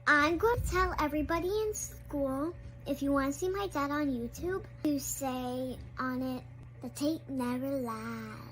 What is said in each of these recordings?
I'm going to tell everybody in school, if you want to see my dad on YouTube, to say on it, the tape never lies.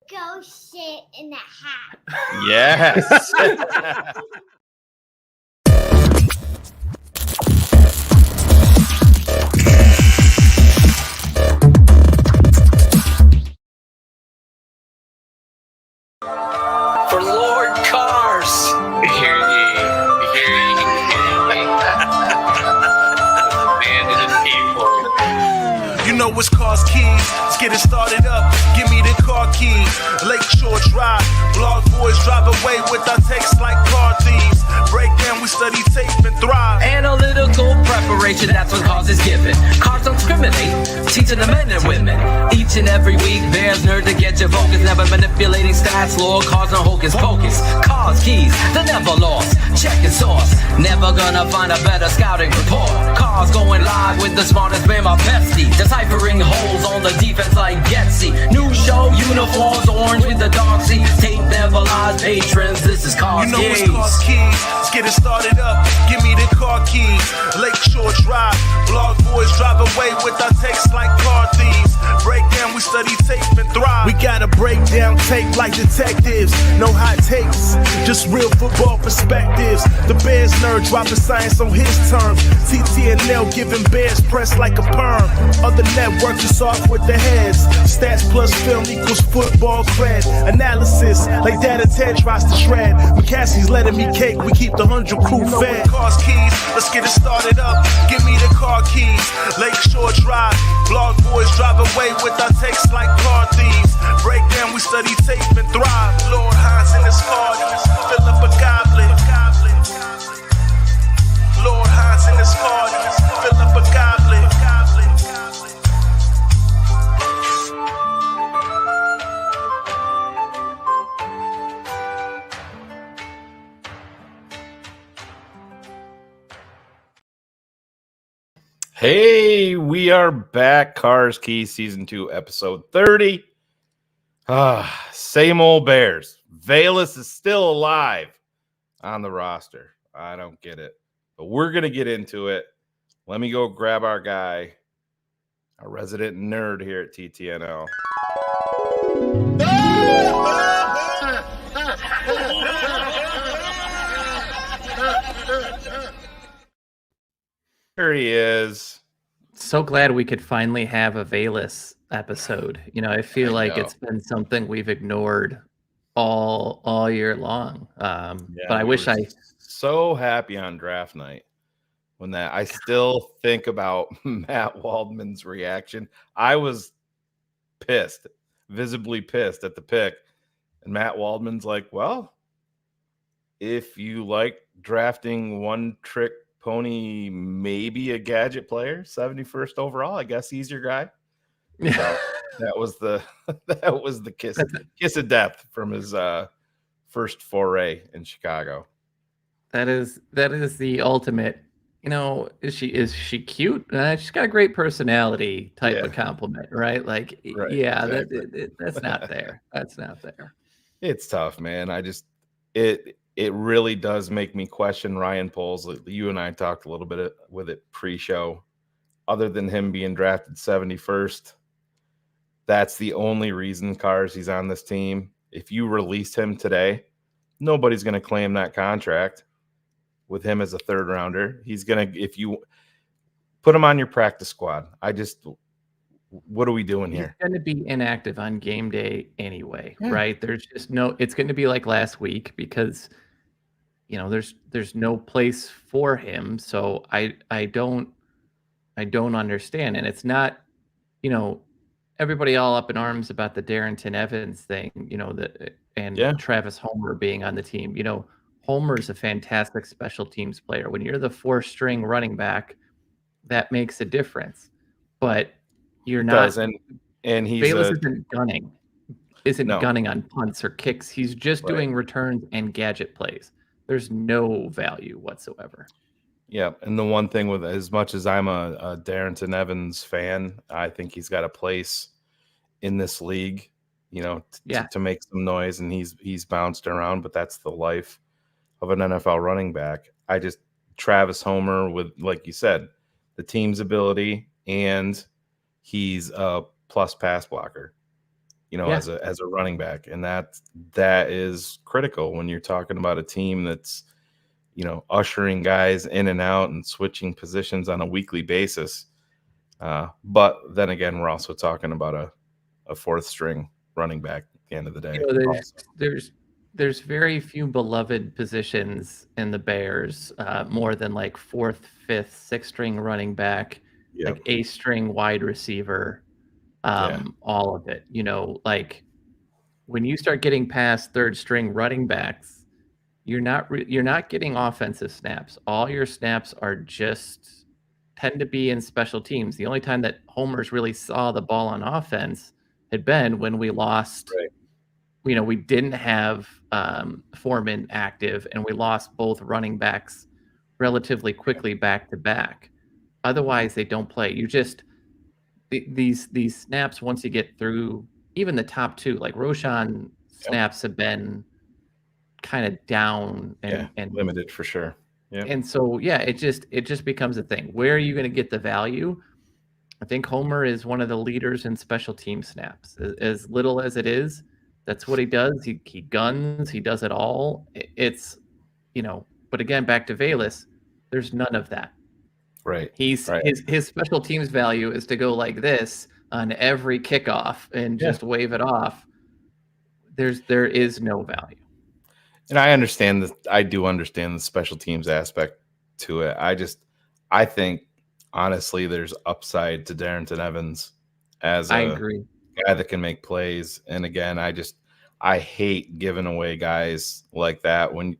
Go sit in the hat. Yes. For Lord Cars. Hear ye, hear ye, hear ye. Abandoned people. You know it's Cars Keys. Let's get it started up. Give me the car keys. Lakeshore Drive. Blog boys drive away with our takes like car thieves. Break down, we study tape and thrive. Analytical preparation, that's what cars is given. Cars don't discriminate, teaching the men and women. Each and every week, there's nerd to get your focus. Never manipulating stats, lore, cars and hocus pocus. Cars keys, they're never lost. Checking source, never gonna find a better scouting report. Cars going live with the smartest man, my bestie. Deciphering holes on the defense like Getsy. New show, uniforms, orange with the dark sea. Tape never lies, patrons, this is Cars You know Keys. it's Cars Keys. Let's get it started up. Give me the car keys. Lakeshore Drive. Blog boys drive away with our takes like car thieves. Break down, we study tape and thrive. We gotta break down tape like detectives. No hot takes, just real football perspectives. The Bears nerd dropping science on his terms. TTNL giving Bears press like a perm. Other networks is off with the heads. Stats plus film equals football cred. Analysis like Data 10 tries to shred. McCaskey's letting me cake, we keep the 100 crew fed. Cars keys, let's get it started up. Give me the car keys. Lakeshore Drive. Blog boys drive away with our takes like car thieves. Break down, we study tape and thrive. Lord Hines in his car, fill up a goblet. Lord Hines in his car, fill up a goblet. Hey, we are back. Cars Keys Season 2, Episode 30. Same old Bears. Valus is still alive on the roster. I don't get it. But we're going to get into it. Let me go grab our guy, our resident nerd here at TTNL. Here he is. So glad we could finally have a Valus episode. You know, I feel like it's been something we've ignored all year long. But I wish I so happy on draft night when that I still think about Matt Waldman's reaction. I was pissed, visibly pissed at the pick. And Matt Waldman's like, well, if you like drafting one trick pony, maybe a gadget player, 71st overall, I guess he's your guy. So that was the kiss of death from his first foray in Chicago. That is the ultimate. You know, is she cute? She's got a great personality type of compliment, right? Like, right, yeah, exactly. that's not there. That's not there. It's tough, man. It really does make me question Ryan Poles. You and I talked a little bit with it pre-show. Other than him being drafted 71st, that's the only reason, Cars, he's on this team. If you release him today, nobody's going to claim that contract with him as a third rounder. He's going to, if you put him on your practice squad, what are we doing here? He's going to be inactive on game day anyway, right? There's just it's going to be like last week because, you know, there's no place for him. So I don't don't understand. And it's not, you know, everybody all up in arms about the Darrington Evans thing, you know, and Travis Homer being on the team. You know, Homer's a fantastic special teams player. When you're the 4th-string running back, that makes a difference. But you're not. And he's Bayless isn't gunning on punts or kicks. He's just doing returns and gadget plays. There's no value whatsoever. Yeah, and the one thing with, as much as I'm a Darrington Evans fan, I think he's got a place in this league, you know, to make some noise, and he's bounced around, but that's the life of an NFL running back. Travis Homer, with, like you said, the team's ability, and he's a plus pass blocker, you know, as a running back, and that is critical when you're talking about a team that's, you know, ushering guys in and out and switching positions on a weekly basis. But then again, we're also talking about a 4th-string running back at the end of the day. You know, there's very few beloved positions in the Bears, more than like 4th, 5th, 6th-string running back, like 8th-string wide receiver, all of it. You know, like when you start getting past 3rd-string running backs, you're not getting offensive snaps. All your snaps are just tend to be in special teams. The only time that Homers really saw the ball on offense had been when we lost. You know, we didn't have Foreman active, and we lost both running backs relatively quickly back to back. Otherwise, they don't play. You just these snaps, once you get through even the top 2, like Roshan snaps have been kind of down and limited for sure. And so it just becomes a thing. Where are you going to get the value? I think Homer is one of the leaders in special team snaps. As little as it is, that's what he does. He guns, he does it all. It's, you know, but again, back to Bayless, there's none of that. Right. His special teams value is to go like this on every kickoff and just wave it off. There is no value. And I do understand the special teams aspect to it. I think honestly there's upside to Darrington Evans as a guy that can make plays. And again, I hate giving away guys like that when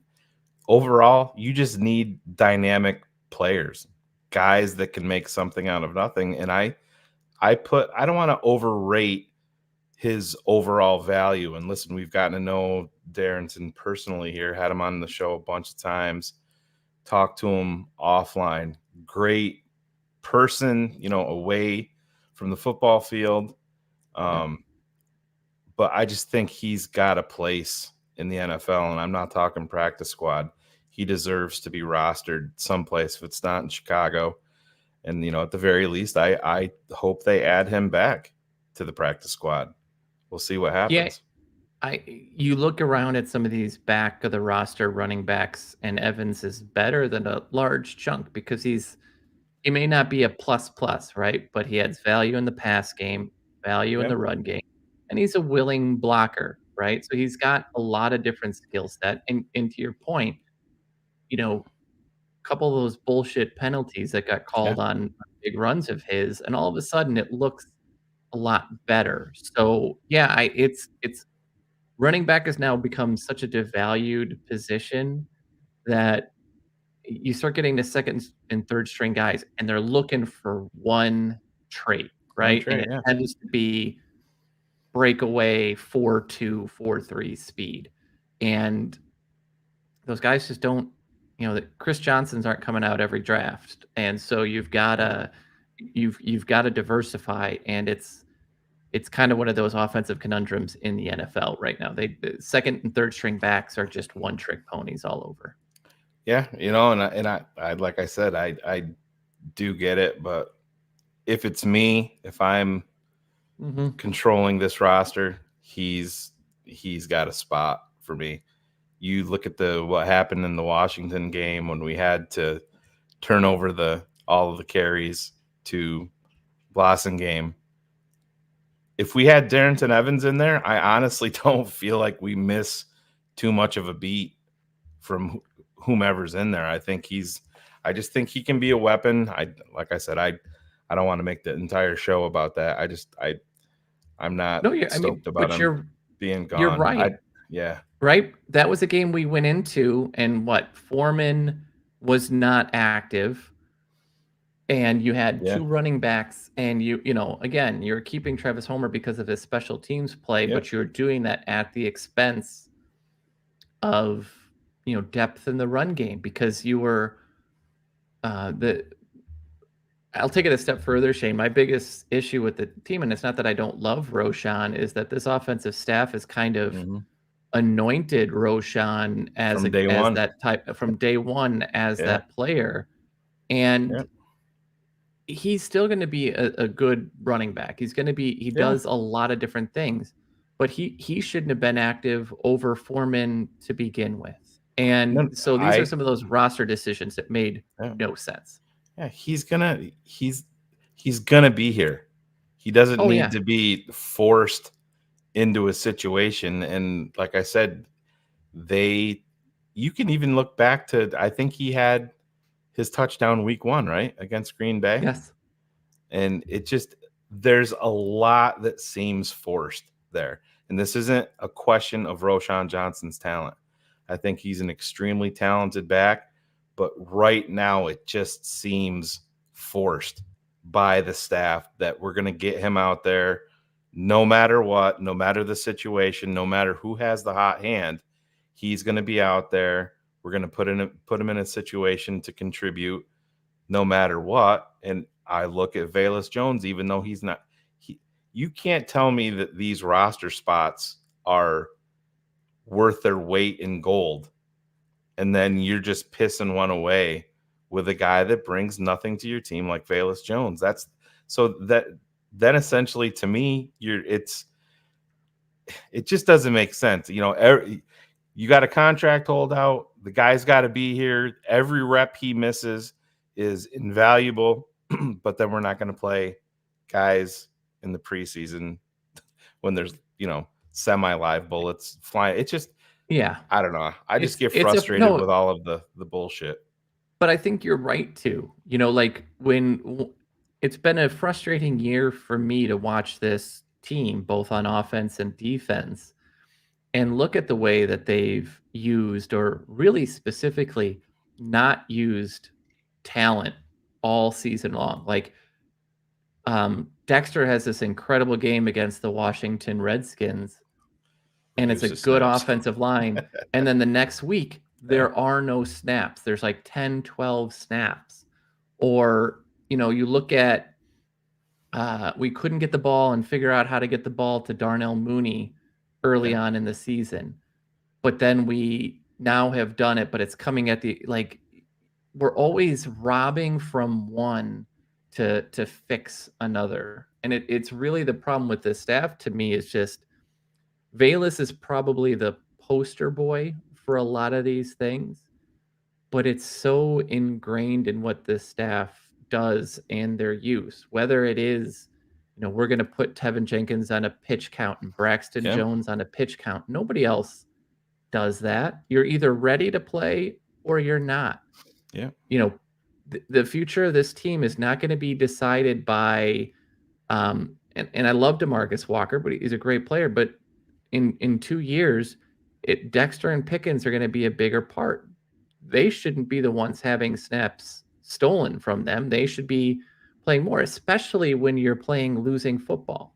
overall you just need dynamic players, guys that can make something out of nothing. And I don't want to overrate his overall value. And listen, we've gotten to know Darrington personally here, had him on the show a bunch of times, talked to him offline. Great person, you know, away from the football field. But I just think he's got a place in the NFL, and I'm not talking practice squad. He deserves to be rostered someplace if it's not in Chicago. And, you know, at the very least, I hope they add him back to the practice squad. We'll see what happens. You look around at some of these back of the roster running backs, and Evans is better than a large chunk because he may not be a plus, right? But he adds value in the pass game, value in the run game, and he's a willing blocker, right? So he's got a lot of different skill set. And to your point, you know, a couple of those bullshit penalties that got called on big runs of his, and all of a sudden it looks a lot better. So it's running back has now become such a devalued position that you start getting the 2nd and 3rd-string guys, and they're looking for one trait, right? And it tends to be breakaway 4.2, 4.3 speed, and those guys just don't. You know, that Chris Johnsons aren't coming out every draft, and so you've got to diversify, and it's kind of one of those offensive conundrums in the NFL right now. The 2nd and 3rd-string backs are just one-trick ponies all over. Yeah, you know, and I like I said, I do get it, but if it's me, if I'm controlling this roster, he's got a spot for me. You look at what happened in the Washington game when we had to turn over all of the carries to Blasingame. If we had Darrington Evans in there, I honestly don't feel like we miss too much of a beat from whomever's in there. I just think he can be a weapon. Like I said, I don't want to make the entire show about that. I'm not No, stoked about but him being gone. you're right. Yeah. Right? That was a game we went into, and Foreman was not active, and you had Yeah. 2 running backs, and again, you're keeping Travis Homer because of his special teams play, Yep. but you're doing that at the expense of, depth in the run game because you were, the I'll take it a step further, Shane. My biggest issue with the team, and it's not that I don't love Roshan, is that this offensive staff is kind of Mhm. anointed Roshan as From day one. that type from day one as Yeah. that player, and Yep. he's still going to be a good running back. He Yeah. does a lot of different things, but he shouldn't have been active over Foreman to begin with. And No, so these are some of those roster decisions that made Yeah. no sense. Yeah, he's gonna be here. He doesn't Oh, need yeah. to be forced into a situation. And like I said, you can even look back to, I think he had his touchdown week 1, right? Against Green Bay. Yes. And there's a lot that seems forced there. And this isn't a question of Roshan Johnson's talent. I think he's an extremely talented back, but right now it just seems forced by the staff that we're going to get him out there no matter what, no matter the situation, no matter who has the hot hand. He's going to be out there. We're going to put him in a situation to contribute no matter what. And I look at Velus Jones, even though he's not, you can't tell me that these roster spots are worth their weight in gold, and then you're just pissing one away with a guy that brings nothing to your team like Velus Jones. Then essentially to me, it just doesn't make sense. You got a contract holdout. The guy's got to be here. Every rep he misses is invaluable, but then we're not going to play guys in the preseason when there's, semi-live bullets flying. It's just, Yeah. I don't know. I just get It's frustrated with all of the bullshit. But I think you're right too. It's been a frustrating year for me to watch this team, both on offense and defense, and look at the way that they've used, or really specifically not used, talent all season long. Dexter has this incredible game against the Washington Redskins, and it's a Uses good snaps. offensive line. And then the next week, there are no snaps. There's like 10, 12 snaps. Or, you look at, we couldn't get the ball and figure out how to get the ball to Darnell Mooney early on in the season. But then we now have done it, but it's coming at we're always robbing from one to fix another. And it's really the problem with this staff to me is just Velus is probably the poster boy for a lot of these things, but it's so ingrained in what this staff does and their use, whether it is, we're going to put Tevin Jenkins on a pitch count and Braxton Jones on a pitch count. Nobody else does that. You're either ready to play or you're not. Yeah. The future of this team is not going to be decided by, and I love DeMarcus Walker, but he's a great player, but in 2 years, Dexter and Pickens are going to be a bigger part. They shouldn't be the ones having snaps stolen from them. They should be playing more, especially when you're playing losing football.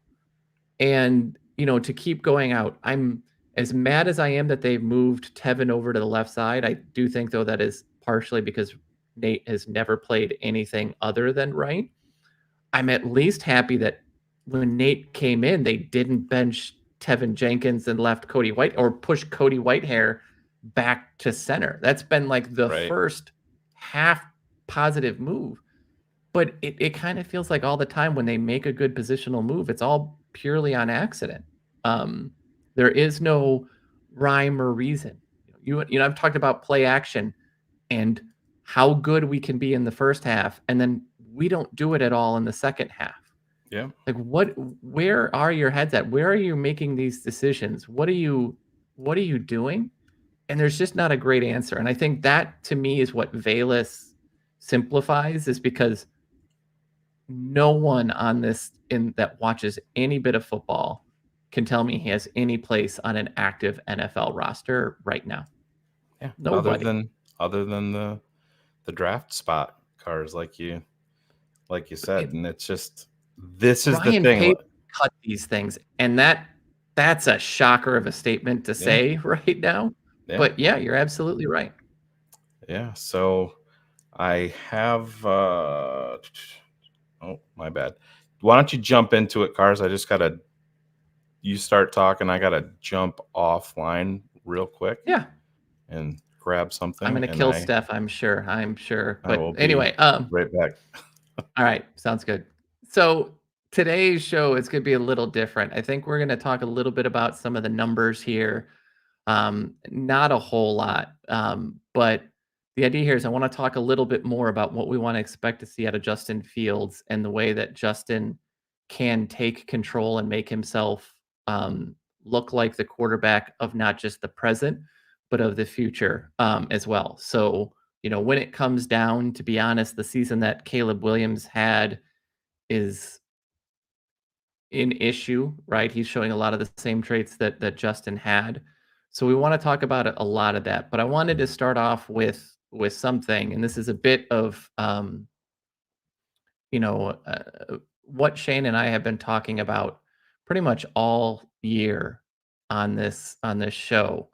And, to keep going out, I'm as mad as I am that they've moved Tevin over to the left side. I do think, though, that is partially because Nate has never played anything other than right. I'm at least happy that when Nate came in, they didn't bench Tevin Jenkins and left Cody White, or push Cody Whitehair back to center. That's been the first half positive move. But it kind of feels like all the time when they make a good positional move, it's all purely on accident. There is no rhyme or reason. I've talked about play action and how good we can be in the first half, and then we don't do it at all in the second half. Yeah. Where are your heads at? Where are you making these decisions? What are you doing? And there's just not a great answer. And I think that to me is what Velus simplifies, is because no one on this that watches any bit of football can tell me he has any place on an active NFL roster right now. Yeah. Nobody. Other than the draft spot cars, like you said, and it's just this is the Ryan thing. Pace cut these things, and that's a shocker of a statement to say right now. Yeah. But yeah, you're absolutely right. Yeah. So I have oh, my bad. Why don't you jump into it, cars? You start talking, I gotta jump offline real quick. Yeah. And grab something. I'm gonna and kill Steph, I'm sure. I But will be anyway, right back. all right, sounds good. So today's show is gonna be a little different. I think we're gonna talk a little bit about some of the numbers here. Not a whole lot. But the idea here is I want to talk a little bit more about what we want to expect to see out of Justin Fields and the way that Justin can take control and make himself look like the quarterback of not just the present, but of the future as well. So, when it comes down, to be honest, the season that Caleb Williams had is an issue, right? He's showing a lot of the same traits that Justin had. So we want to talk about a lot of that. But I wanted to start off with something, and this is a bit of what Shane and I have been talking about pretty much all year on this show,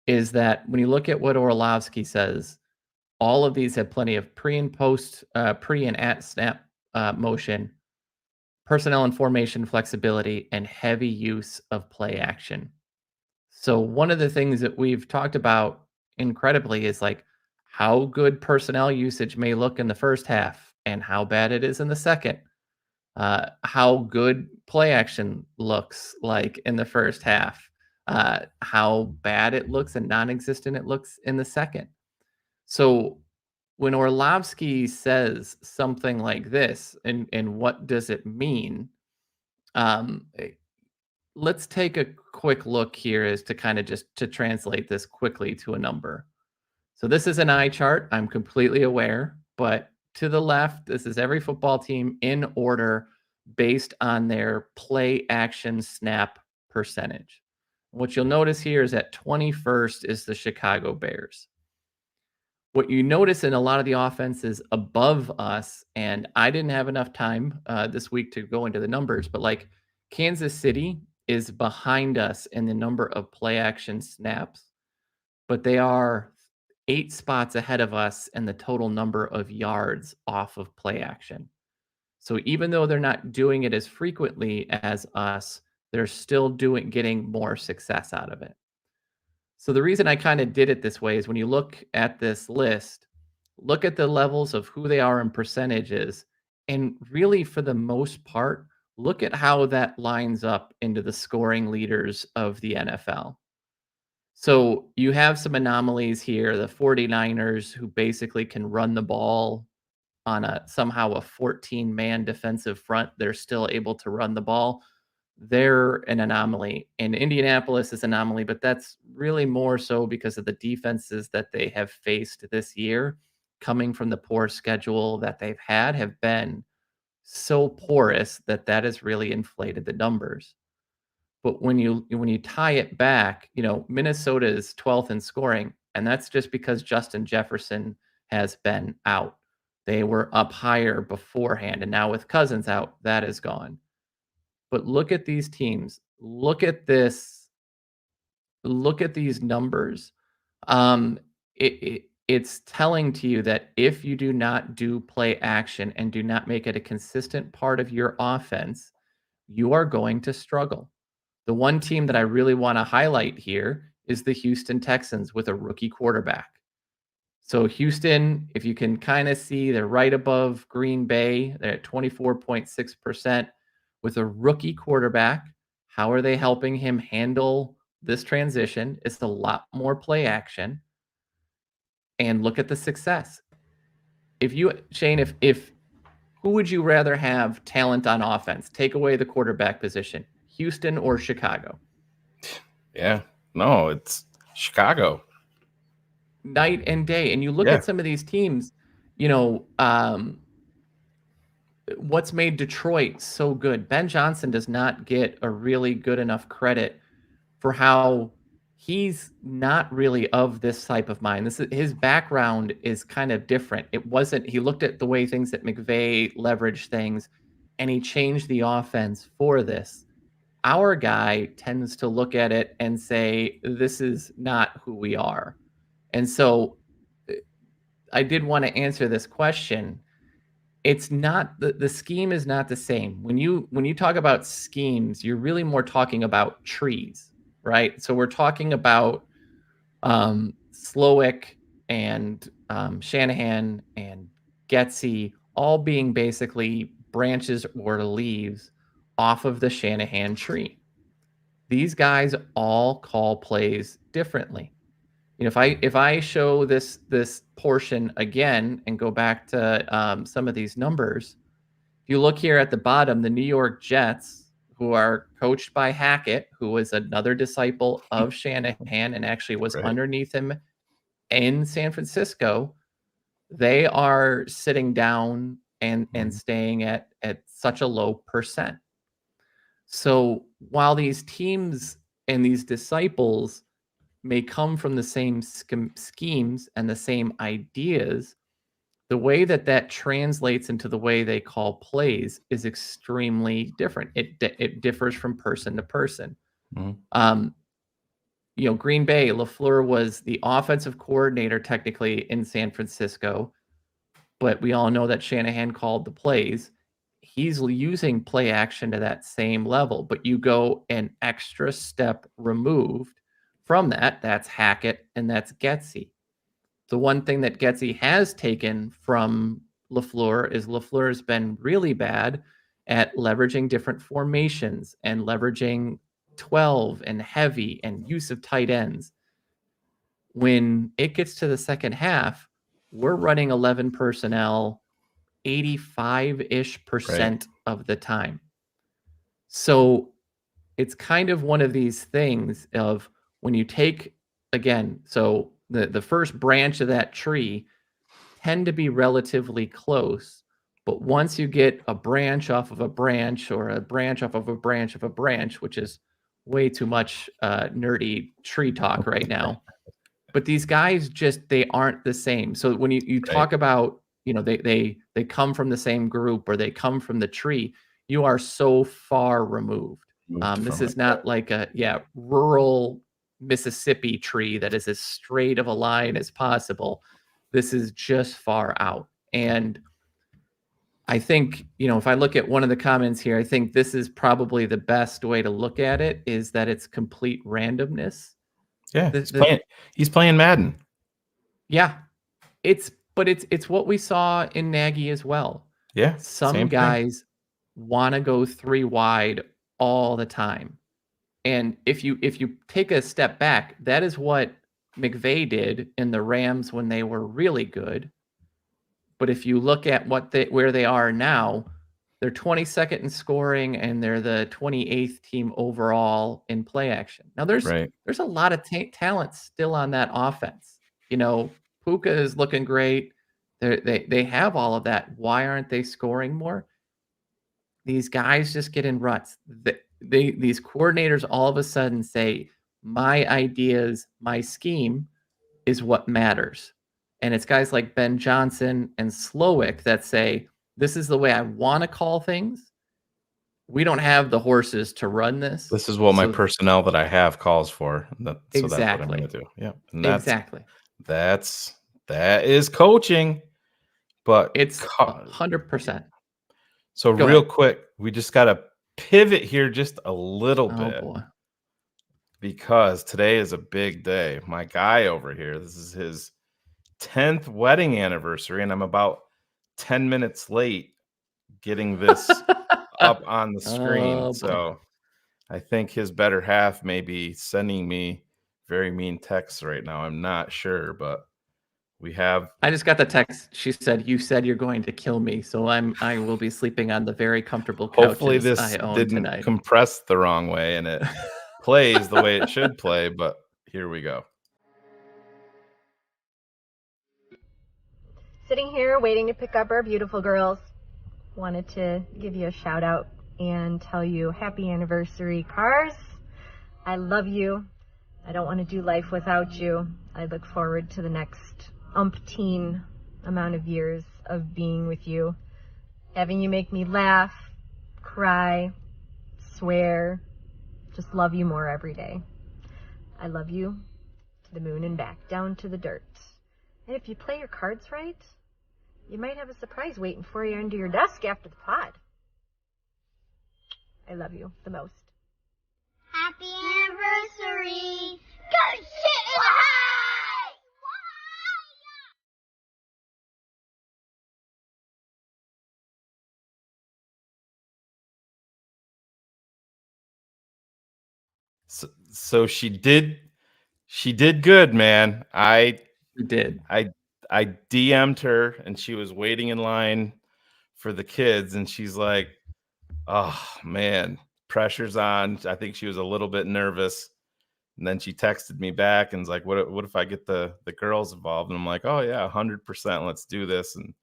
is that when you look at what Orlovsky says, all of these have plenty of pre and post, pre and at snap motion, personnel and formation flexibility, and heavy use of play action. So one of the things that we've talked about incredibly is like how good personnel usage may look in the first half and how bad it is in the second. How good play action looks like in the first half. How bad it looks and non-existent it looks in the second. So when Orlovsky says something like this, and what does it mean? Let's take a quick look here as to kind of just to translate this quickly to a number. So this is an eye chart. I'm completely aware, but to the left, this is every football team in order based on their play action snap percentage. What you'll notice here is that 21st is the Chicago Bears. What you notice in a lot of the offenses above us, and I didn't have enough time this week to go into the numbers, but like Kansas City is behind us in the number of play action snaps, but they are 8 spots ahead of us in the total number of yards off of play action. So even though they're not doing it as frequently as us, they're still getting more success out of it. So the reason I kind of did it this way is when you look at this list, look at the levels of who they are in percentages, and really for the most part, look at how that lines up into the scoring leaders of the NFL. So you have some anomalies here. The 49ers, who basically can run the ball on somehow a 14-man defensive front, they're still able to run the ball. They're an anomaly. And Indianapolis is an anomaly, but that's really more so because of the defenses that they have faced this year, coming from the poor schedule that they've had, have been so porous that has really inflated the numbers. But when you tie it back, Minnesota is 12th in scoring, and that's just because Justin Jefferson has been out. They were up higher beforehand, and now with Cousins out, that is gone. But look at these teams. Look at this. Look at these numbers. It's telling to you that if you do not do play action and do not make it a consistent part of your offense, you are going to struggle. The one team that I really want to highlight here is the Houston Texans with a rookie quarterback. So Houston, if you can kind of see, they're right above Green Bay. They're at 24.6% with a rookie quarterback. How are they helping him handle this transition? It's a lot more play action. And look at the success. Shane, if who would you rather have talent on offense? Take away the quarterback position, Houston or Chicago? Yeah, no, it's Chicago. Night and day. And you look at some of these teams, what's made Detroit so good. Ben Johnson does not get a really good enough credit for how he's not really of this type of mind. His background is kind of different. It wasn't, he looked at the way things that McVay leveraged things and he changed the offense for this. Our guy tends to look at it and say, this is not who we are. And so I did want to answer this question. It's not, the scheme is not the same. When you talk about schemes, you're really more talking about trees, right? So we're talking about Slowick and Shanahan and Getsy all being basically branches or leaves off of the Shanahan tree. These guys all call plays differently. You know, if I show this portion again and go back to some of these numbers, if you look here at the bottom, the New York Jets, who are coached by Hackett, who was another disciple of Shanahan and actually was underneath him in San Francisco, they are sitting down and staying at such a low percent. So while these teams and these disciples may come from the same schemes and the same ideas, the way that translates into the way they call plays is extremely different. It differs from person to person. You know, Green Bay, LaFleur was the offensive coordinator technically in San Francisco, but we all know that Shanahan called the plays. He's using play action to that same level, but you go an extra step removed from that. That's Hackett and that's Getsy. The one thing that Getsy has taken from LaFleur is LaFleur's been really bad at leveraging different formations and leveraging 12 and heavy and use of tight ends. When it gets to the second half, we're running 11 personnel 85-ish% of the time. So it's kind of one of these things of when you take, again, so the first branch of that tree tend to be relatively close, but once you get a branch off of a branch or a branch off of a branch of a branch, which is way too much nerdy tree talk right now, but these guys they aren't the same. So when you talk about, you know, they come from the same group or they come from the tree, you are so far removed. This is not like a rural Mississippi tree that is as straight of a line as possible. This is just far out. And I think, you know, if I look at one of the comments here, I think this is probably the best way to look at it, is that it's complete randomness. Yeah, he's playing Madden. Yeah, it's what we saw in Nagy as well. Yeah, some guys want to go 3 wide all the time. And if you take a step back, that is what McVay did in the Rams when they were really good. But if you look at where they are now, they're 22nd in scoring and they're the 28th team overall in play action. Now there's a lot of talent still on that offense. You know, Puka is looking great. They have all of that. Why aren't they scoring more? These guys just get in ruts. These coordinators all of a sudden say, my ideas, my scheme is what matters. And it's guys like Ben Johnson and Slowick that say, this is the way I want to call things. We don't have the horses to run this. This is what my personnel that I have calls for. Exactly. So that's what I'm going to do. Yeah. And exactly. That is coaching, but it's 100%. So real quick, we just got to pivot here just a little bit. Boy. Because today is a big day. My guy over here, this is his 10th wedding anniversary, and I'm about 10 minutes late getting this up on the screen. So I think his better half may be sending me very mean texts right now. I'm not sure, but I just got the text. She said, "You said you're going to kill me, so I will be sleeping on the very comfortable couches hopefully this I own didn't tonight." Compress the wrong way and it plays the way it should play, but here we go. Sitting here waiting to pick up our beautiful girls. wanted to give you a shout out and tell you happy anniversary, Cars. I love you. I don't want to do life without you. I look forward to the next umpteen amount of years of being with you, having you make me laugh, cry, swear, just love you more every day. I love you to the moon and back, down to the dirt. And if you play your cards right, you might have a surprise waiting for you under your desk after the pod. I love you the most. Happy anniversary! Go shit in the hay! So she did good, man. You did. I DM'd her and she was waiting in line for the kids and she's like, "Oh man, pressure's on." I think she was a little bit nervous. And then she texted me back and was like, "What if I get the girls involved?" And I'm like, "Oh yeah, 100%, let's do this." And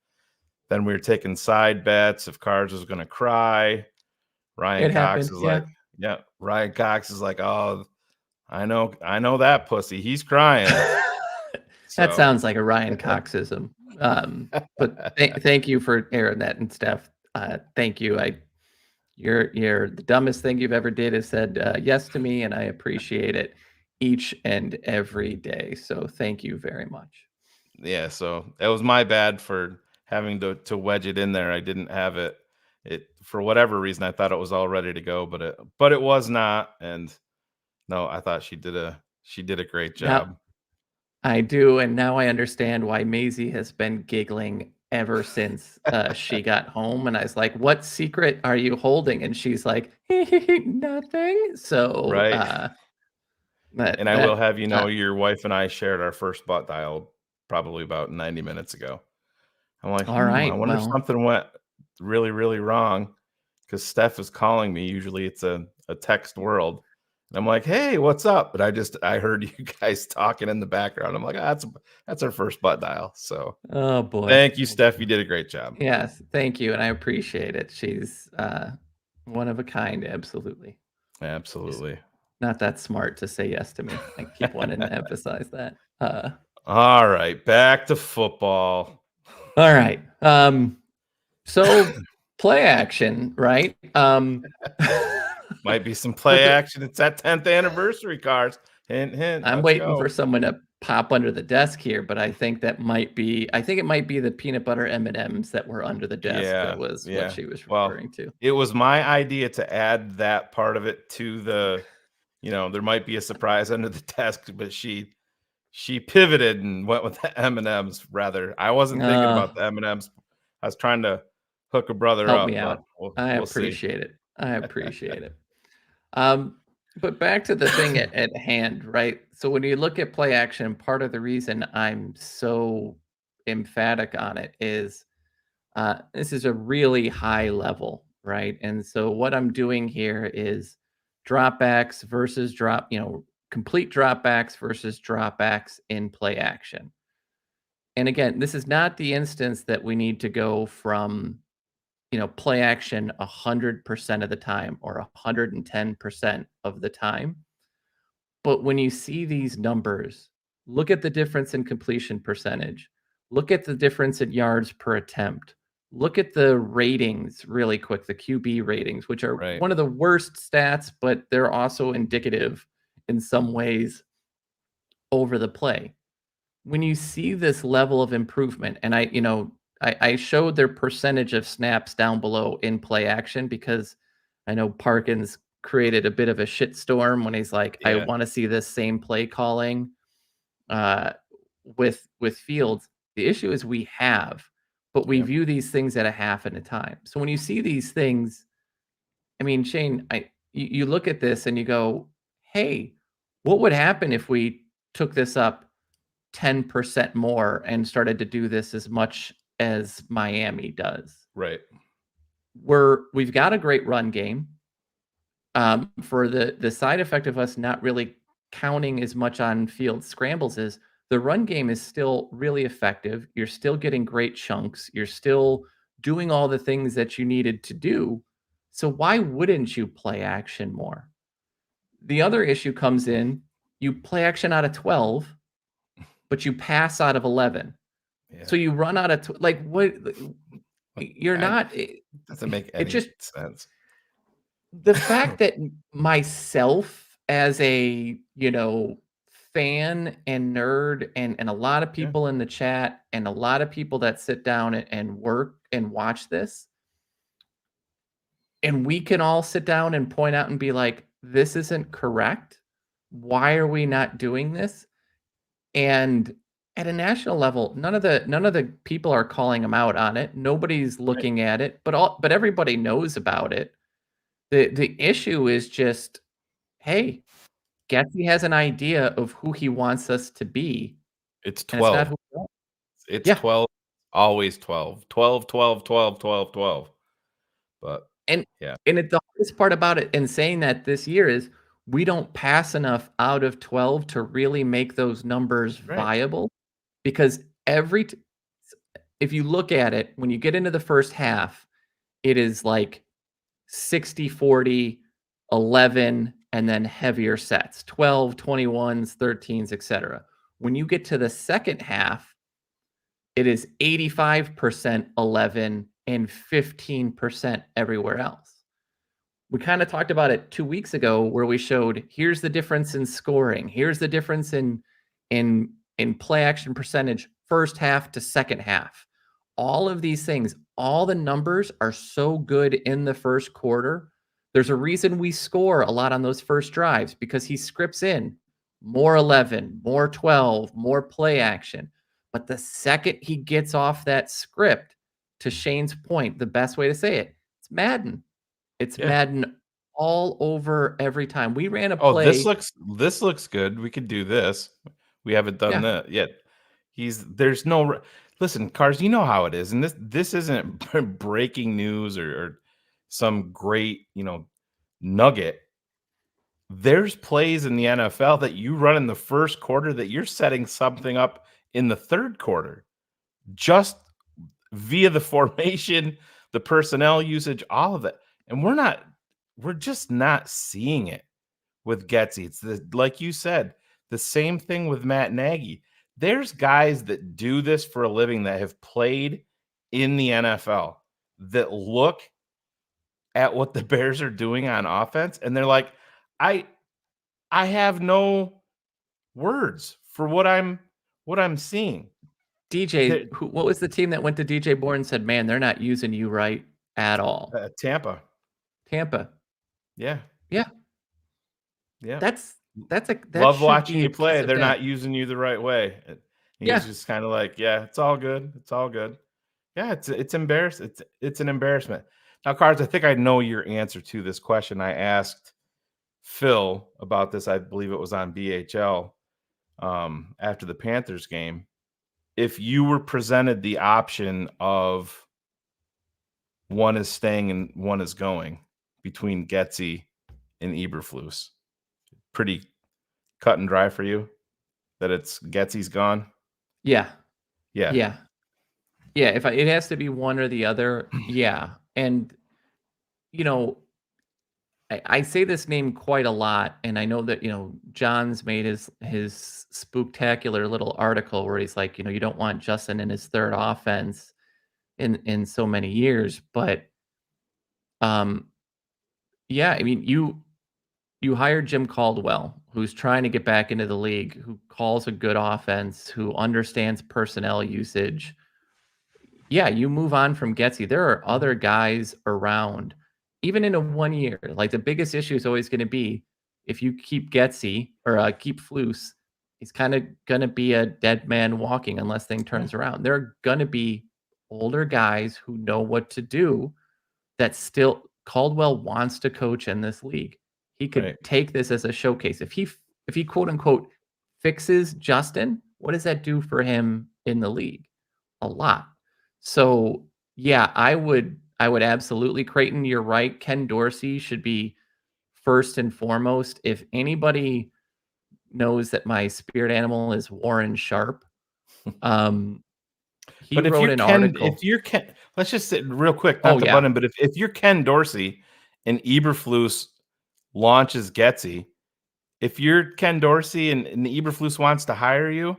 then we were taking side bets if Cars was going to cry. Ryan It Cox happened, is yeah. like, "Yeah." Ryan Cox is like, "Oh, I know that pussy. He's crying." That So- sounds like a Ryan Coxism. But thank you for airing that, and Steph, thank you. You're the dumbest thing you've ever did is said yes to me, and I appreciate it each and every day. So thank you very much. Yeah, so that was my bad for having to wedge it in there. I didn't have it for whatever reason. I thought it was all ready to go, but it was not. And no, I thought she did a great job. Now, I do, and now I understand why Maisie has been giggling ever since she got home. And I was like, "What secret are you holding?" And she's like, "Nothing." So, Right. And I will have you know, your wife and I shared our first butt dial probably about 90 minutes ago. I'm like, all right. I wonder if Well, something went really, really wrong because Steph is calling me. Usually it's a text world. And I'm like, "Hey, what's up?" But I heard you guys talking in the background. I'm like, that's our first butt dial. So oh boy. thank you, Steph. You did a great job. Yes, thank you, and I appreciate it. She's one of a kind, absolutely. Absolutely. Not that smart to say yes to me. I keep wanting to emphasize that. All right, back to football. All right. So play action, right? Might be some play action. It's that 10th anniversary, Cars. Hint, hint. I'm Let's waiting go. for someone to pop under the desk here, but I think it might be the peanut butter M&Ms that were under the desk. That was what she was referring to. It was my idea to add that part of it to the, there might be a surprise under the desk, but she pivoted and went with the M&Ms rather. I wasn't thinking about the M&Ms. I was trying to hook a brother Help up. me out. We'll appreciate it. I appreciate it. But back to the thing at hand, right? So when you look at play action, part of the reason I'm so emphatic on it is this is a really high level, right? And so what I'm doing here is dropbacks versus complete dropbacks versus dropbacks in play action. And again, this is not the instance that we need to go from play action 100% of the time or 110% of the time. But when you see these numbers, look at the difference in completion percentage. Look at the difference in yards per attempt. Look at the ratings really quick, the QB ratings, which are one of the worst stats, but they're also indicative in some ways over the play. When you see this level of improvement, and I showed their percentage of snaps down below in play action because I know Parkins created a bit of a shitstorm when he's like, I want to see this same play calling with Fields. The issue is we have, but we view these things at a half at a time. So when you see these things, I mean, Shane, you look at this and you go, hey, what would happen if we took this up 10% more and started to do this as much as Miami does? Right. We've got a great run game. For the side effect of us not really counting as much on field scrambles is the run game is still really effective. You're still getting great chunks. You're still doing all the things that you needed to do. So why wouldn't you play action more? The other issue comes in, you play action out of 12, but you pass out of 11. Yeah. So you run out of like what you're not doesn't make it any just sense. the fact that myself as a, fan and nerd and a lot of Yeah. people in the chat and a lot of people that sit down and work and watch this, and we can all sit down and point out and be like, this isn't correct. Why are we not doing this? And at a national level, none of the people are calling them out on it. Nobody's looking at it, but everybody knows about it. The issue is just, hey, Getsy has an idea of who he wants us to be, It's and it's not 12. who we are. It's Yeah. 12. Always 12. 12, 12, 12, 12, 12. But And yeah. the hardest part about it and saying that this year is we don't pass enough out of 12 to really make those numbers Right. viable, because if you look at it, when you get into the first half, it is like 60, 40, 11, and then heavier sets, 12, 21s, 13s, etc. When you get to the second half, it is 85% 11 and 15% everywhere else. We kind of talked about it 2 weeks ago where we showed here's the difference in scoring, here's the difference in play action percentage first half to second half. All of these things, all the numbers are so good in the first quarter. There's a reason we score a lot on those first drives, because he scripts in more 11, more 12, more play action. But the second he gets off that script, to Shane's point, the best way to say it, it's Madden. It's Yeah. Madden all over every time. We ran a Oh, play. this looks good. We could do this. We haven't done Yeah. that yet. There's no listen, Cars, you know how it is. And this isn't breaking news or some great, nugget. There's plays in the NFL that you run in the first quarter that you're setting something up in the third quarter, just via the formation, the personnel usage, all of it. And we're just not seeing it with Getsy. It's like you said, the same thing with Matt Nagy. There's guys that do this for a living that have played in the NFL that look at what the Bears are doing on offense, and they're like, I have no words for what I'm seeing. DJ, what was the team that went to DJ Bourne and said, "Man, they're not using you right at all"? Tampa. Tampa. Yeah. Yeah. Yeah. That Love should watching be you a piece play. of They're data. not using you the right way. And Yeah. he's just kind of like, yeah, it's all good. It's all good. Yeah, it's embarrassing. It's an embarrassment. Now, Cards, I think I know your answer to this question. I asked Phil about this. I believe it was on BHL after the Panthers game. If you were presented the option of one is staying and one is going between Getsy and Eberflus, pretty cut and dry for you that it's Getsy's gone? Yeah. Yeah. Yeah. Yeah, if it has to be one or the other, yeah. And I say this name quite a lot, and I know that John's made his spooktacular little article where he's like, you don't want Justin in his third offense in so many years, but yeah, I mean you hired Jim Caldwell, who's trying to get back into the league, who calls a good offense, who understands personnel usage. Yeah, you move on from Getsy. There are other guys around, even in a 1 year. Like the biggest issue is always going to be if you keep Getsy or keep Flus, he's kind of going to be a dead man walking unless thing turns around. There are going to be older guys who know what to do that still Caldwell wants to coach in this league. He could take this as a showcase. If he quote unquote fixes Justin, what does that do for him in the league? A lot. So yeah, I would absolutely, Creighton, you're right. Ken Dorsey should be first and foremost. If anybody knows that my spirit animal is Warren Sharp, he But wrote an article. if you're Ken, let's just sit real quick, not the button, but if you're Ken Dorsey and Eberflus launches Getsy, if you're Ken Dorsey and Eberflus wants to hire you,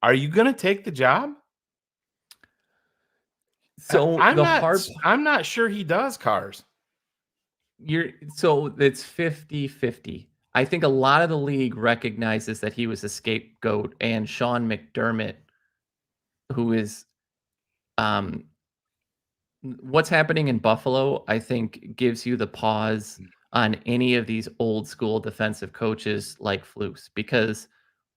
are you going to take the job? So I'm not sure he does, Cars. So it's 50-50. I think a lot of the league recognizes that he was a scapegoat, and Sean McDermott, who is what's happening in Buffalo, I think gives you the pause on any of these old school defensive coaches like Flus, because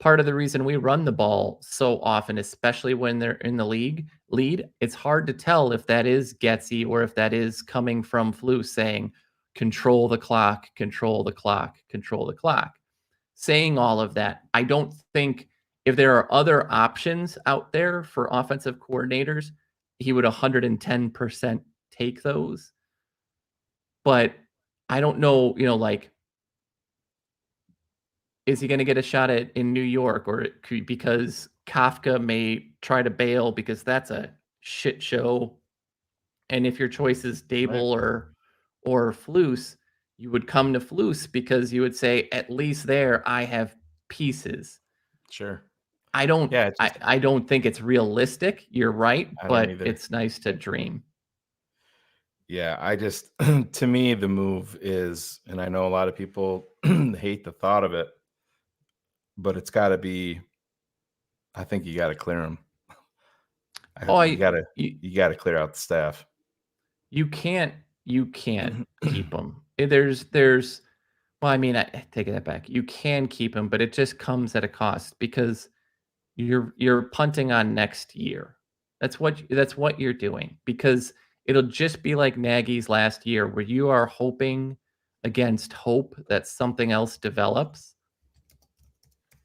part of the reason we run the ball so often, especially when they're in the lead, it's hard to tell if that is Getsy or if that is coming from Flus saying, control the clock, control the clock, control the clock. Saying all of that, I don't think if there are other options out there for offensive coordinators, he would 110% take those. But I don't know, like, is he going to get a shot in New York, or because Kafka may try to bail because that's a shit show. And if your choice is Dable or Flus, you would come to Flus because you would say, at least there I have pieces. Sure. I don't think it's realistic. You're right, but it's nice to dream. Yeah, I just to me the move is, and I know a lot of people hate the thought of it, but it's got to be. I think you got to clear him. You got to clear out the staff. You can't keep him. There's. Well, I mean, I take that back. You can keep him, but it just comes at a cost because you're punting on next year. That's what you're doing, because it'll just be like Nagy's last year, where you are hoping against hope that something else develops.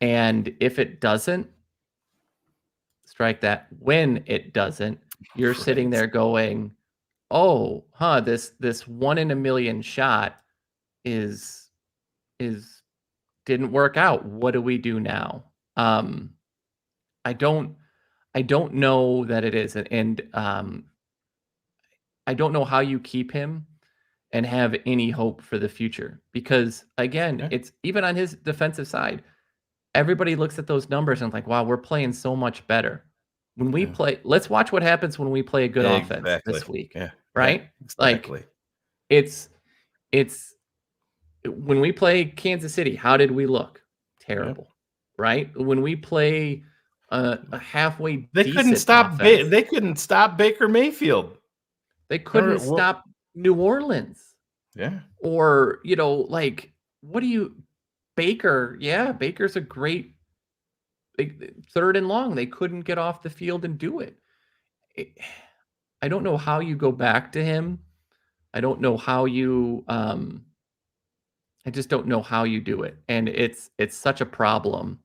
And if it doesn't, strike that. When it doesn't, you're sitting there going, oh, this 1 in a million shot is didn't work out. What do we do now? I don't know that it is. And I don't know how you keep him and have any hope for the future, because again, it's even on his defensive side. Everybody looks at those numbers and like, wow, we're playing so much better. When we play, let's watch what happens when we play a good offense this week. Yeah. Right? Yeah, exactly. Like it's when we play Kansas City, how did we look? Terrible. Right? When we play a halfway they couldn't stop offense, they couldn't stop Baker Mayfield. They couldn't stop New Orleans. Yeah. Or, like, what do you Baker? Yeah, Baker's a great third and long. They couldn't get off the field and do it. I don't know how you go back to him. I don't know how you I just don't know how you do it. And it's such a problem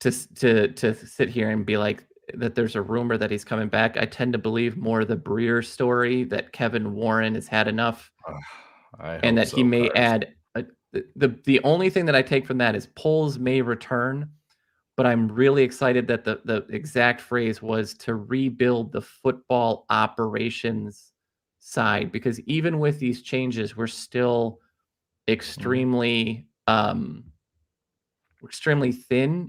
to sit here and be like that there's a rumor that he's coming back. I tend to believe more the Breer story, that Kevin Warren has had enough, and that he may add the only thing that I take from that is Poles may return, but I'm really excited that the exact phrase was to rebuild the football operations side, because even with these changes, we're still extremely thin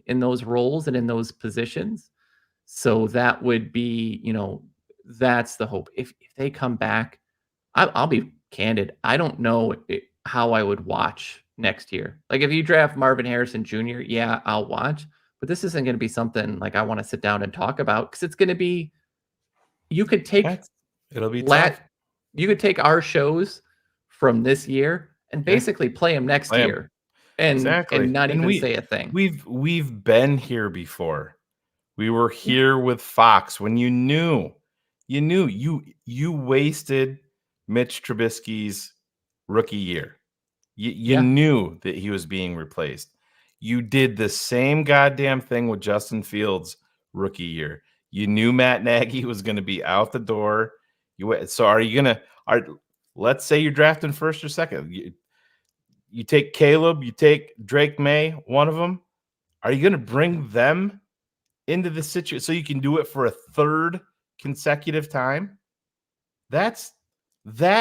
in those roles and in those positions. So that would be, that's the hope. If they come back, I'll be candid. I don't know how I would watch next year. Like if you draft Marvin Harrison Jr., yeah, I'll watch. But this isn't going to be something like I want to sit down and talk about, because it's going to be, you could take, it'll be tough. You could take our shows from this year and basically play them next year, and not even say a thing. We've been here before. We were here with Fox when you knew you wasted Mitch Trubisky's rookie year. You knew that he was being replaced. You did the same goddamn thing with Justin Fields' rookie year. You knew Matt Nagy was going to be out the door. So are you going to let's say you're drafting first or second. You take Caleb, you take Drake May, one of them. Are you going to bring them into the situation so you can do it for a third consecutive time. That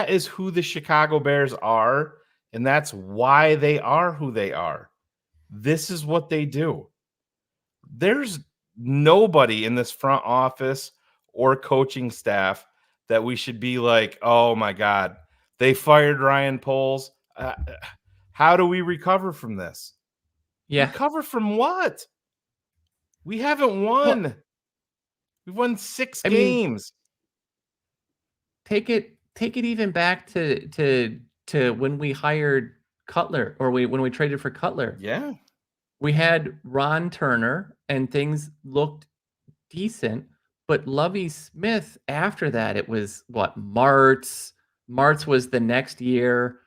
is who the Chicago Bears are, and that's why they are who they are. This is what they do. There's nobody in this front office or coaching staff that we should be like, oh my God, they fired Ryan Poles. How do we recover from this? Yeah. Recover from what? We haven't won. Well, We've won 6 I mean, games. take it even back to when we hired Cutler, or when we traded for Cutler. Yeah. We had Ron Turner and things looked decent, but Lovie Smith after that, it was what, Martz. Martz was the next year,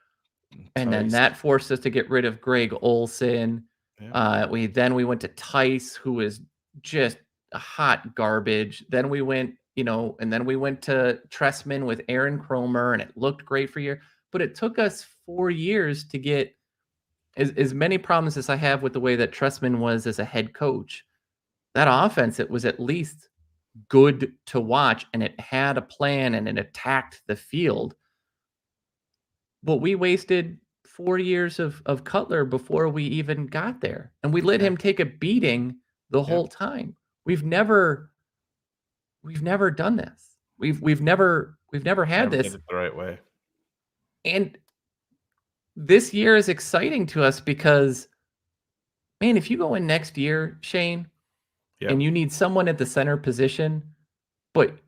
and then Tice. that forced us to get rid of Greg Olson. Yeah. We went to Tice, who was just a hot garbage. Then we went, and then we went to Tressman with Aaron Kromer, and it looked great for a year. But it took us 4 years to get as many problems as I have with the way that Tressman was as a head coach. That offense, it was at least good to watch, and it had a plan, and it attacked the field. But we wasted 4 years of Cutler before we even got there, and we let him take a beating the whole time. We've never done this. We've never had Never this. did it the right way. And this year is exciting to us because, man, if you go in next year, Shane, and you need someone at the center position, but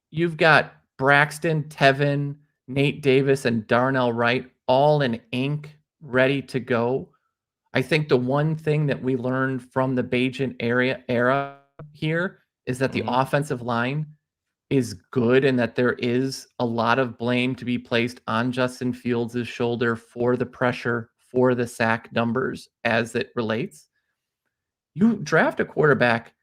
you've got Braxton, Tevin, Nate Davis, and Darnell Wright all in ink, ready to go. I think the one thing that we learned from the Bajan era here is that the offensive line is good, and that there is a lot of blame to be placed on Justin Fields' shoulder for the pressure, for the sack numbers as it relates. You draft a quarterback,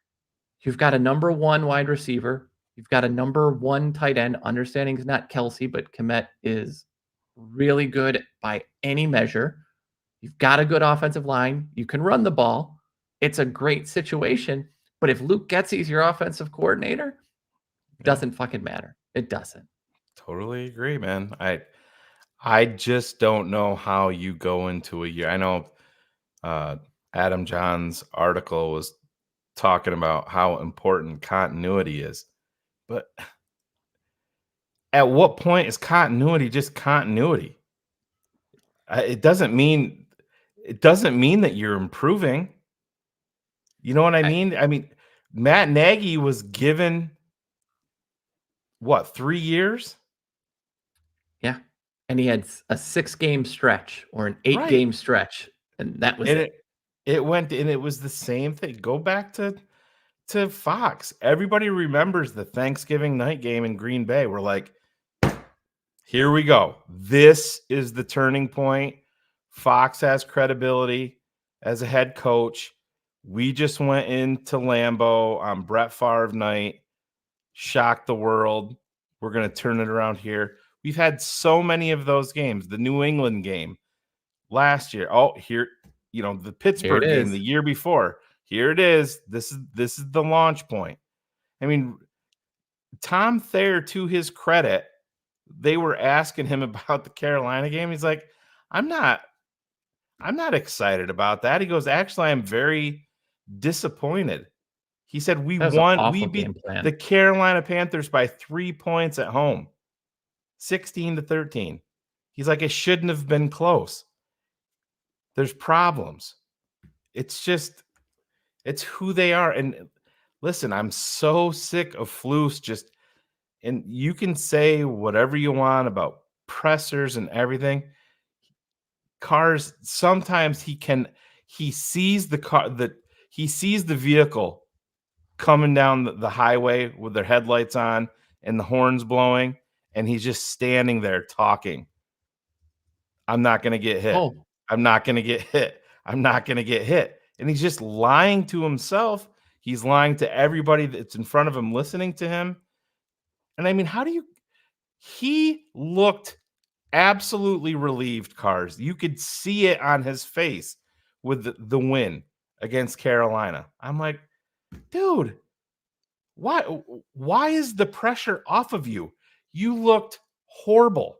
you've got a number 1 wide receiver, you've got a number 1 tight end. Understanding it's not Kelsey, but Kmet is really good by any measure. You've got a good offensive line. You can run the ball. It's a great situation. But if Luke Getsy's your offensive coordinator, doesn't fucking matter. It doesn't. Totally agree, man. I just don't know how you go into a year. I know Adam John's article was talking about how important continuity is, but at what point is continuity just continuity? It doesn't mean that you're improving. You know what I mean? I mean, Matt Nagy was given what, 3 years? Yeah. And he had a 6-game stretch or an 8-game stretch, and that was it. It went, and it was the same thing. Go back to Fox. Everybody remembers the Thanksgiving night game in Green Bay. We're like, here we go. This is the turning point. Fox has credibility as a head coach. We just went into Lambeau on Brett Favre night, shocked the world. We're going to turn it around here. We've had so many of those games. The New England game last year. Oh, here, the Pittsburgh game the year before. Here it is. This is the launch point. I mean, Tom Thayer, to his credit, they were asking him about the Carolina game. He's like, I'm not excited about that. He goes, actually, I'm very disappointed. He said, we beat the Carolina Panthers by 3 points at home, 16-13. He's like, it shouldn't have been close. There's problems. It's who they are. And listen, I'm so sick of Flus and you can say whatever you want about pressers and everything. Cars, sometimes he sees the vehicle coming down the highway with their headlights on and the horns blowing, and he's just standing there talking. I'm not going to get hit. Oh. I'm not going to get hit. I'm not going to get hit. And he's just lying to himself. He's lying to everybody that's in front of him, listening to him. And I mean, he looked absolutely relieved, Cars. You could see it on his face with the win against Carolina. I'm like, dude, Why is the pressure off of you? You looked horrible.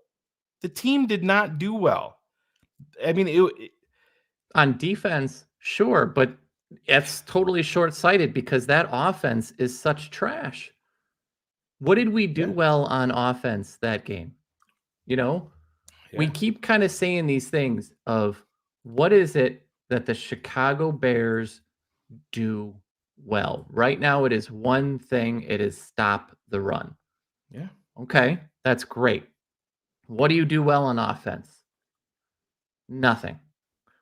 The team did not do well. I mean, On defense, sure, but it's totally short-sighted because that offense is such trash. What did we do yeah, well on offense that game? You know, we yeah, keep kind of saying these things of what is it that the Chicago Bears do well? Right now, it is one thing, it is stop the run. yeah, Okay, that's great. What do you do well on offense? Nothing.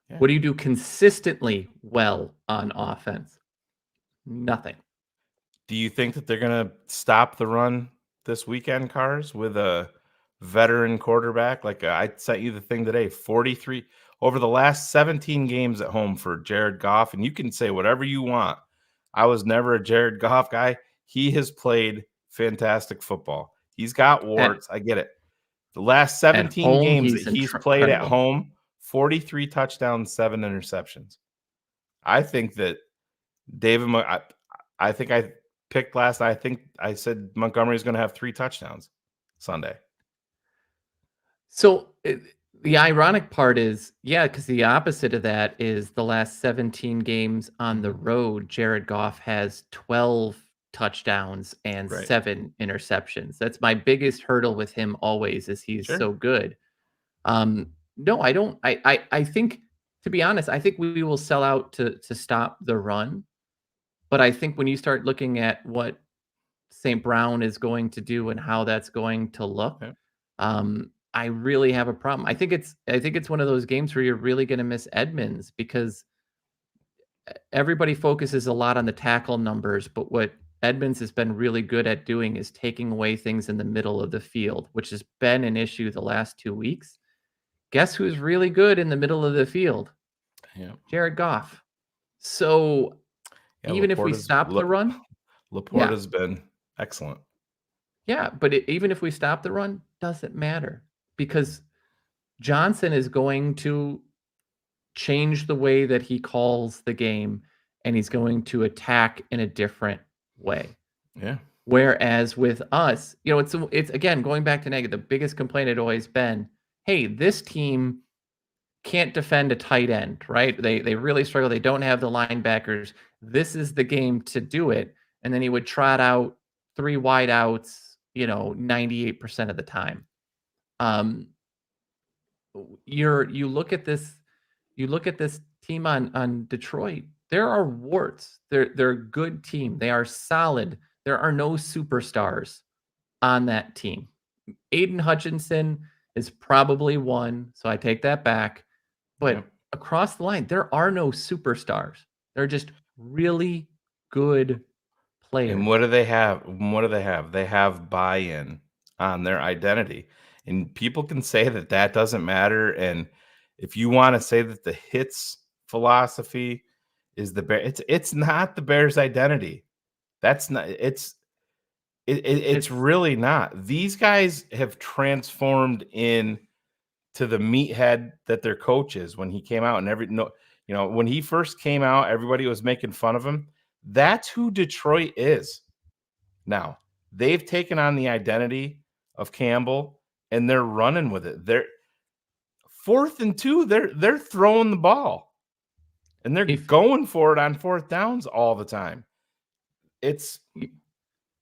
yeah. What do you do consistently well on offense? Nothing. Do you think that they're going to stop the run this weekend, Cars, with a veteran quarterback? Like I sent you the thing today, 43 over the last 17 games at home for Jared Goff. And you can say whatever you want. I was never a Jared Goff guy. He has played fantastic football. He's got At warts. I get it. The last at 17 home, games that he's he's played at incredible. home, 43 touchdowns, 7 interceptions. I think that David, I think I picked last night. I think I said Montgomery's going to have 3 touchdowns Sunday. So the ironic part is, yeah, because the opposite of that is the last 17 games on the road, Jared Goff has 12 touchdowns and Right. 7 interceptions. That's my biggest hurdle with him always is he's Sure. so good. No, I don't. I think, to be honest, I think we will sell out to stop the run. But I think when you start looking at what St. Brown is going to do and how that's going to look, Yeah. I really have a problem. I think it's one of those games where you're really going to miss Edmonds because everybody focuses a lot on the tackle numbers, but what Edmonds has been really good at doing is taking away things in the middle of the field, which has been an issue the last 2 weeks. Guess who's really good in the middle of the field? Yeah. Jared Goff. So Yeah. even if we stop the run, Laporte yeah, has been excellent. yeah, but even if we stop the run, doesn't matter because Johnson is going to change the way that he calls the game and he's going to attack in a different way. Yeah. Whereas with us, it's again going back to negative. The biggest complaint had always been, hey, this team can't defend a tight end, right? They really struggle. They don't have the linebackers. This is the game to do it. And then he would trot out 3 wide outs, 98% of the time. You look at this team on Detroit. There are warts. They're a good team. They are solid. There are no superstars on that team. Aiden Hutchinson is probably one, so I take that back. But across the line, there are no superstars. They're just really good players. And what do they have? They have buy-in on their identity. And people can say that that doesn't matter. And if you want to say that the hits philosophy is the bear, it's not the Bears' identity. That's not. It's really not. These guys have transformed in to the meathead that their coach is. When he came out and when he first came out, everybody was making fun of him. That's who Detroit is. Now, they've taken on the identity of Campbell and they're running with it. They're 4th and 2, they're throwing the ball. And they're going for it on 4th downs all the time. It's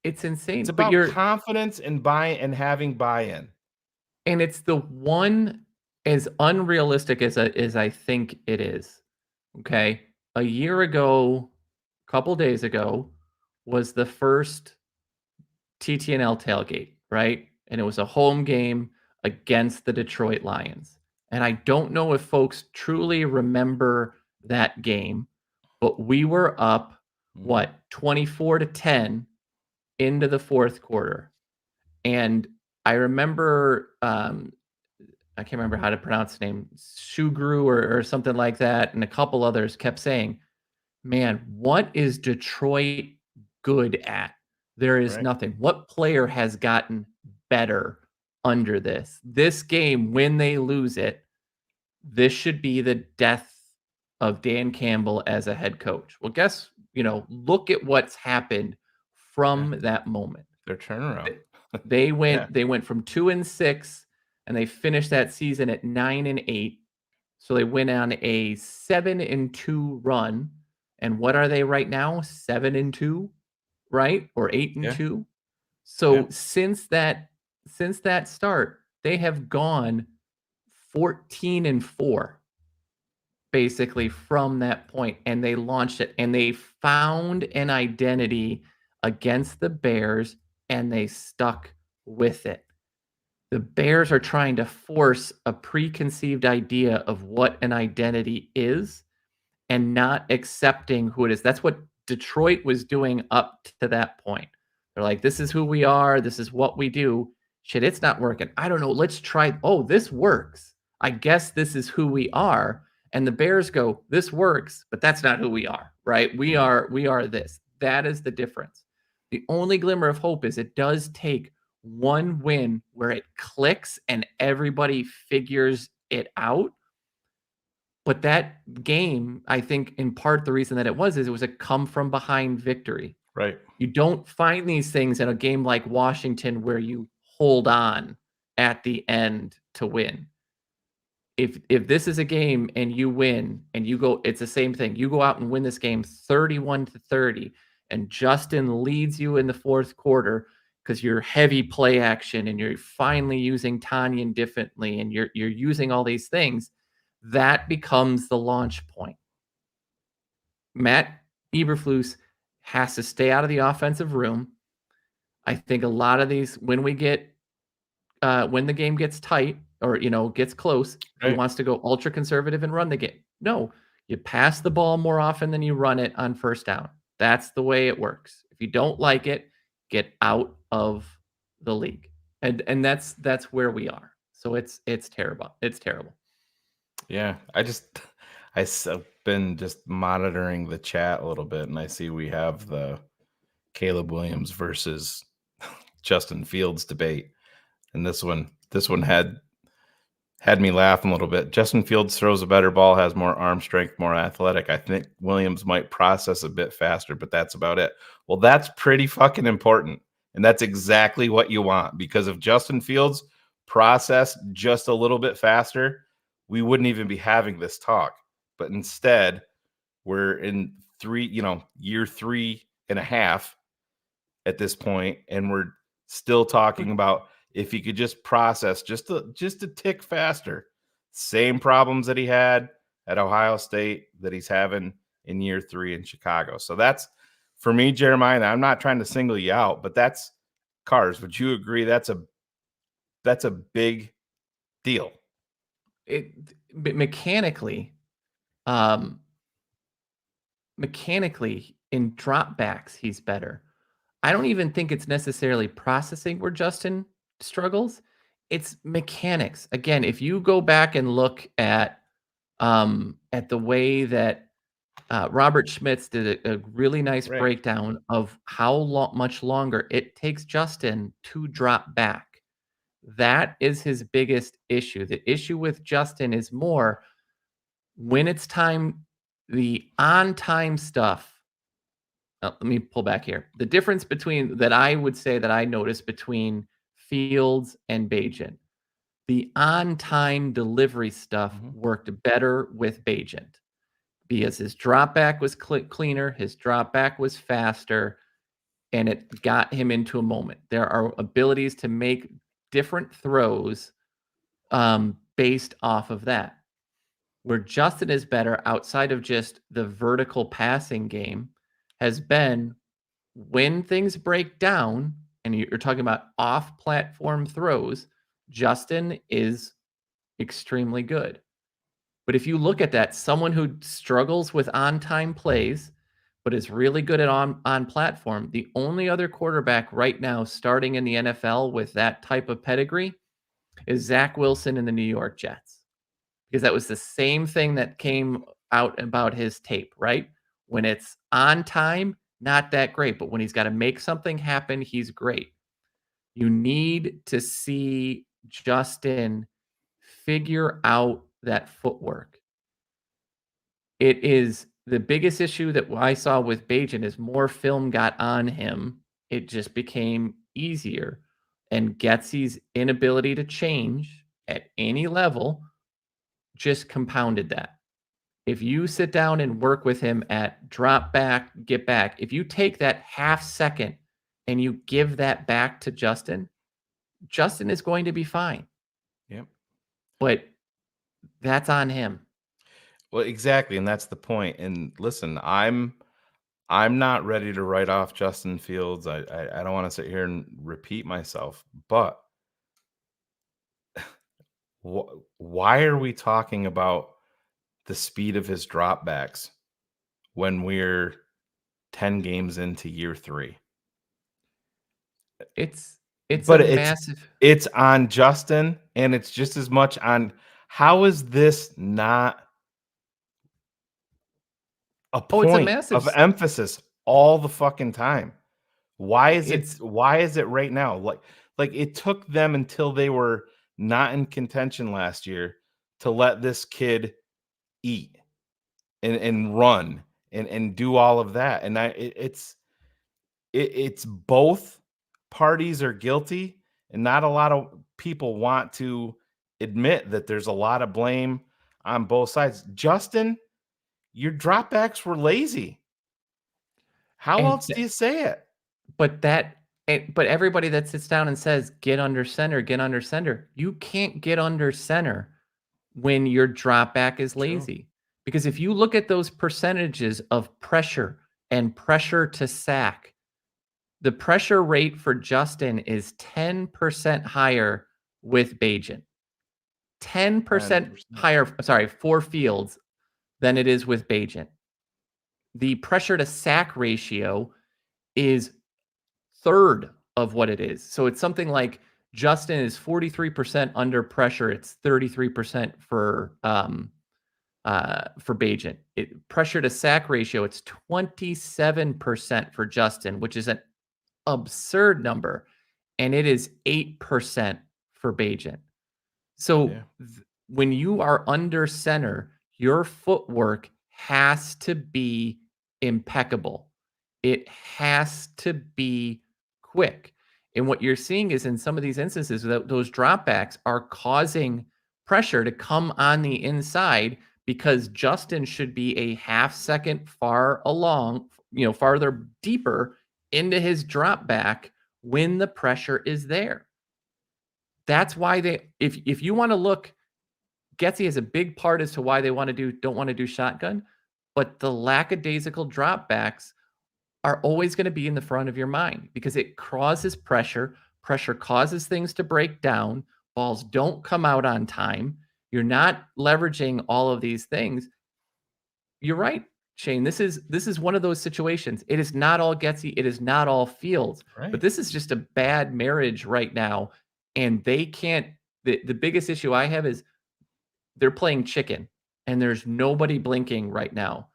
insane. It's about confidence and having buy-in. And it's the one as unrealistic as I think it is. Okay. A year ago, a couple days ago, was the first TTNL tailgate, right? And it was a home game against the Detroit Lions. And I don't know if folks truly remember that game, but we were up, 24-10 into the 4th quarter. And I remember, I can't remember how to pronounce his name, Shugru or something like that, and a couple others kept saying, man, what is Detroit good at? There is nothing. What player has gotten better under this? This game, when they lose it, this should be the death of Dan Campbell as a head coach. Well, look at what's happened from that moment. Their turnaround. They went Yeah. they went from 2-6 and they finished that season at 9-8. So they went on a 7-2 run. And what are they right now? 7-2, right? Or 8-2. So Yeah. since that start, they have gone 14-4 basically from that point, and they launched it and they found an identity against the Bears and they stuck with it. The Bears are trying to force a preconceived idea of what an identity is and not accepting who it is. That's what Detroit was doing up to that point. They're like, this is who we are. This is what we do. Shit, it's not working. I don't know. Let's try. Oh, this works. I guess this is who we are. And the Bears go, this works, but that's not who we are, right? We are this. That is the difference. The only glimmer of hope is it does take one win where it clicks and everybody figures it out. But that game, I think in part the reason that it was is it was a come from behind victory. Right. You don't find these things in a game like Washington where you hold on at the end to win. If this is a game and you win and you go, it's the same thing. You go out and win this game 31-30, and Justin leads you in the fourth quarter because you're heavy play action and you're finally using Tanyan differently and you're using all these things. That becomes the launch point. Matt Eberflus has to stay out of the offensive room. I think a lot of these, when the game gets tight or, gets close, he Right. wants to go ultra conservative and run the game. No, you pass the ball more often than you run it on first down. That's the way it works. If you don't like it, get out of the league. And that's where we are. So it's terrible. It's terrible. Yeah. I've been just monitoring the chat a little bit, and I see we have the Caleb Williams versus Justin Fields debate. And this one had me laughing a little bit. Justin Fields throws a better ball, has more arm strength, more athletic. I think Williams might process a bit faster, but that's about it. Well, that's pretty fucking important. And that's exactly what you want, because if Justin Fields processed just a little bit faster, we wouldn't even be having this talk. But instead, we're in year 3.5 at this point, and we're still talking about if he could just process just a tick faster. Same problems that he had at Ohio State that he's having in year 3 in Chicago. So that's, for me, Jeremiah, and I'm not trying to single you out, but that's, Cars, would you agree that's a big deal? Mechanically in dropbacks, he's better. I don't even think it's necessarily processing where Justin struggles. It's mechanics. Again, if you go back and look at the way that Robert Schmitz did a really nice Right. breakdown of how much longer it takes Justin to drop back. That is his biggest issue. The issue with Justin is more when it's time, the on-time stuff. Let me pull back here. The difference between that I would say that I noticed between Fields and Bagent, the on-time delivery stuff worked better with Bagent because his drop back was cleaner, his drop back was faster, and it got him into a moment. There are abilities to make different throws based off of that. Where Justin is better outside of just the vertical passing game has been when things break down and you're talking about off-platform throws, Justin is extremely good. But if you look at that, someone who struggles with on-time plays but is really good at on-platform, the only other quarterback right now starting in the NFL with that type of pedigree is Zach Wilson in the New York Jets. Because that was the same thing that came out about his tape, right? When it's on time, not that great. But when he's got to make something happen, he's great. You need to see Justin figure out that footwork. It is the biggest issue that I saw with Bagent is more film got on him it just became easier. And Getsy's inability to change at any level just compounded that. If you sit down and work with him at drop back, get back, if you take that half second and you give that back to Justin, Justin is going to be fine. Yep. But that's on him. Well, exactly, and that's the point. And listen, I'm not ready to write off Justin Fields. I don't want to sit here and repeat myself, but why are we talking about the speed of his dropbacks when we're 10 games into year 3? It's But a massive. it's on Justin, and it's just as much on. How is this not a Oh, it's a point massive. of emphasis all the fucking time? Why is It's it right now? Like it took them until they were not in contention last year to let this kid eat and run and do all of that. And it's both parties are guilty, and not a lot of people want to admit that there's a lot of blame on both sides. Justin, your dropbacks were lazy. How and else do you say it? but everybody that sits down and says get under center, get under center, you can't get under center when your drop back is True. lazy. Because if you look at those percentages of pressure and pressure to sack, the pressure rate for Justin is 10% higher with Bajan. 10% 10%. higher, sorry, for Fields than it is with Bajan. The pressure to sack ratio is third of what it is. So it's something like Justin is 43% under pressure. It's 33% for Bajan. Pressure to sack ratio, it's 27% for Justin, which is an absurd number, and it is 8% for Bajan. So Yeah. when you are under center, your footwork has to be impeccable. It has to be quick. And what you're seeing is in some of these instances that those dropbacks are causing pressure to come on the inside because Justin should be a half second far along, farther deeper into his drop back when the pressure is there. That's why if you want to look, Getsy has a big part as to why they don't want to do shotgun, but the lackadaisical dropbacks are always going to be in the front of your mind because it causes pressure. Pressure causes things to break down. Balls don't come out on time. You're not leveraging all of these things. You're right, Shane. This is one of those situations. It is not all Getsy. It is not all Fields. Right. But this is just a bad marriage right now. And they can't. The biggest issue I have is they're playing chicken and there's nobody blinking right now.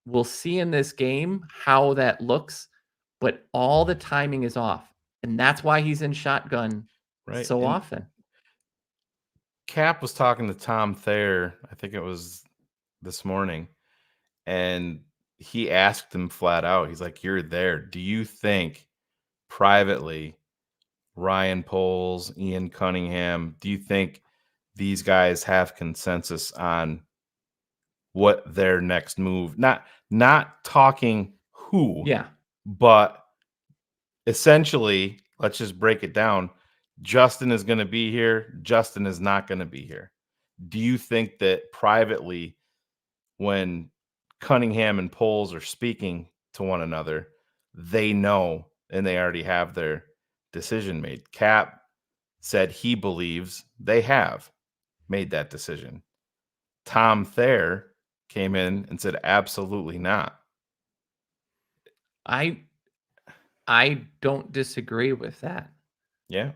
We'll see in this game how that looks, but all the timing is off. And that's why he's in shotgun Right. so And often. Cap was talking to Tom Thayer, I think it was this morning, and he asked him flat out, he's like, "You're there. Do you think privately Ryan Poles, Ian Cunningham, do you think these guys have consensus on what their next move?" Not talking who, Yeah. but essentially, let's just break it down. Justin is going to be here. Justin is not going to be here. Do you think that privately, when Cunningham and Poles are speaking to one another, they know and they already have their decision made? Cap said he believes they have made that decision. Tom Thayer came in and said absolutely not. I don't disagree with that. Yeah.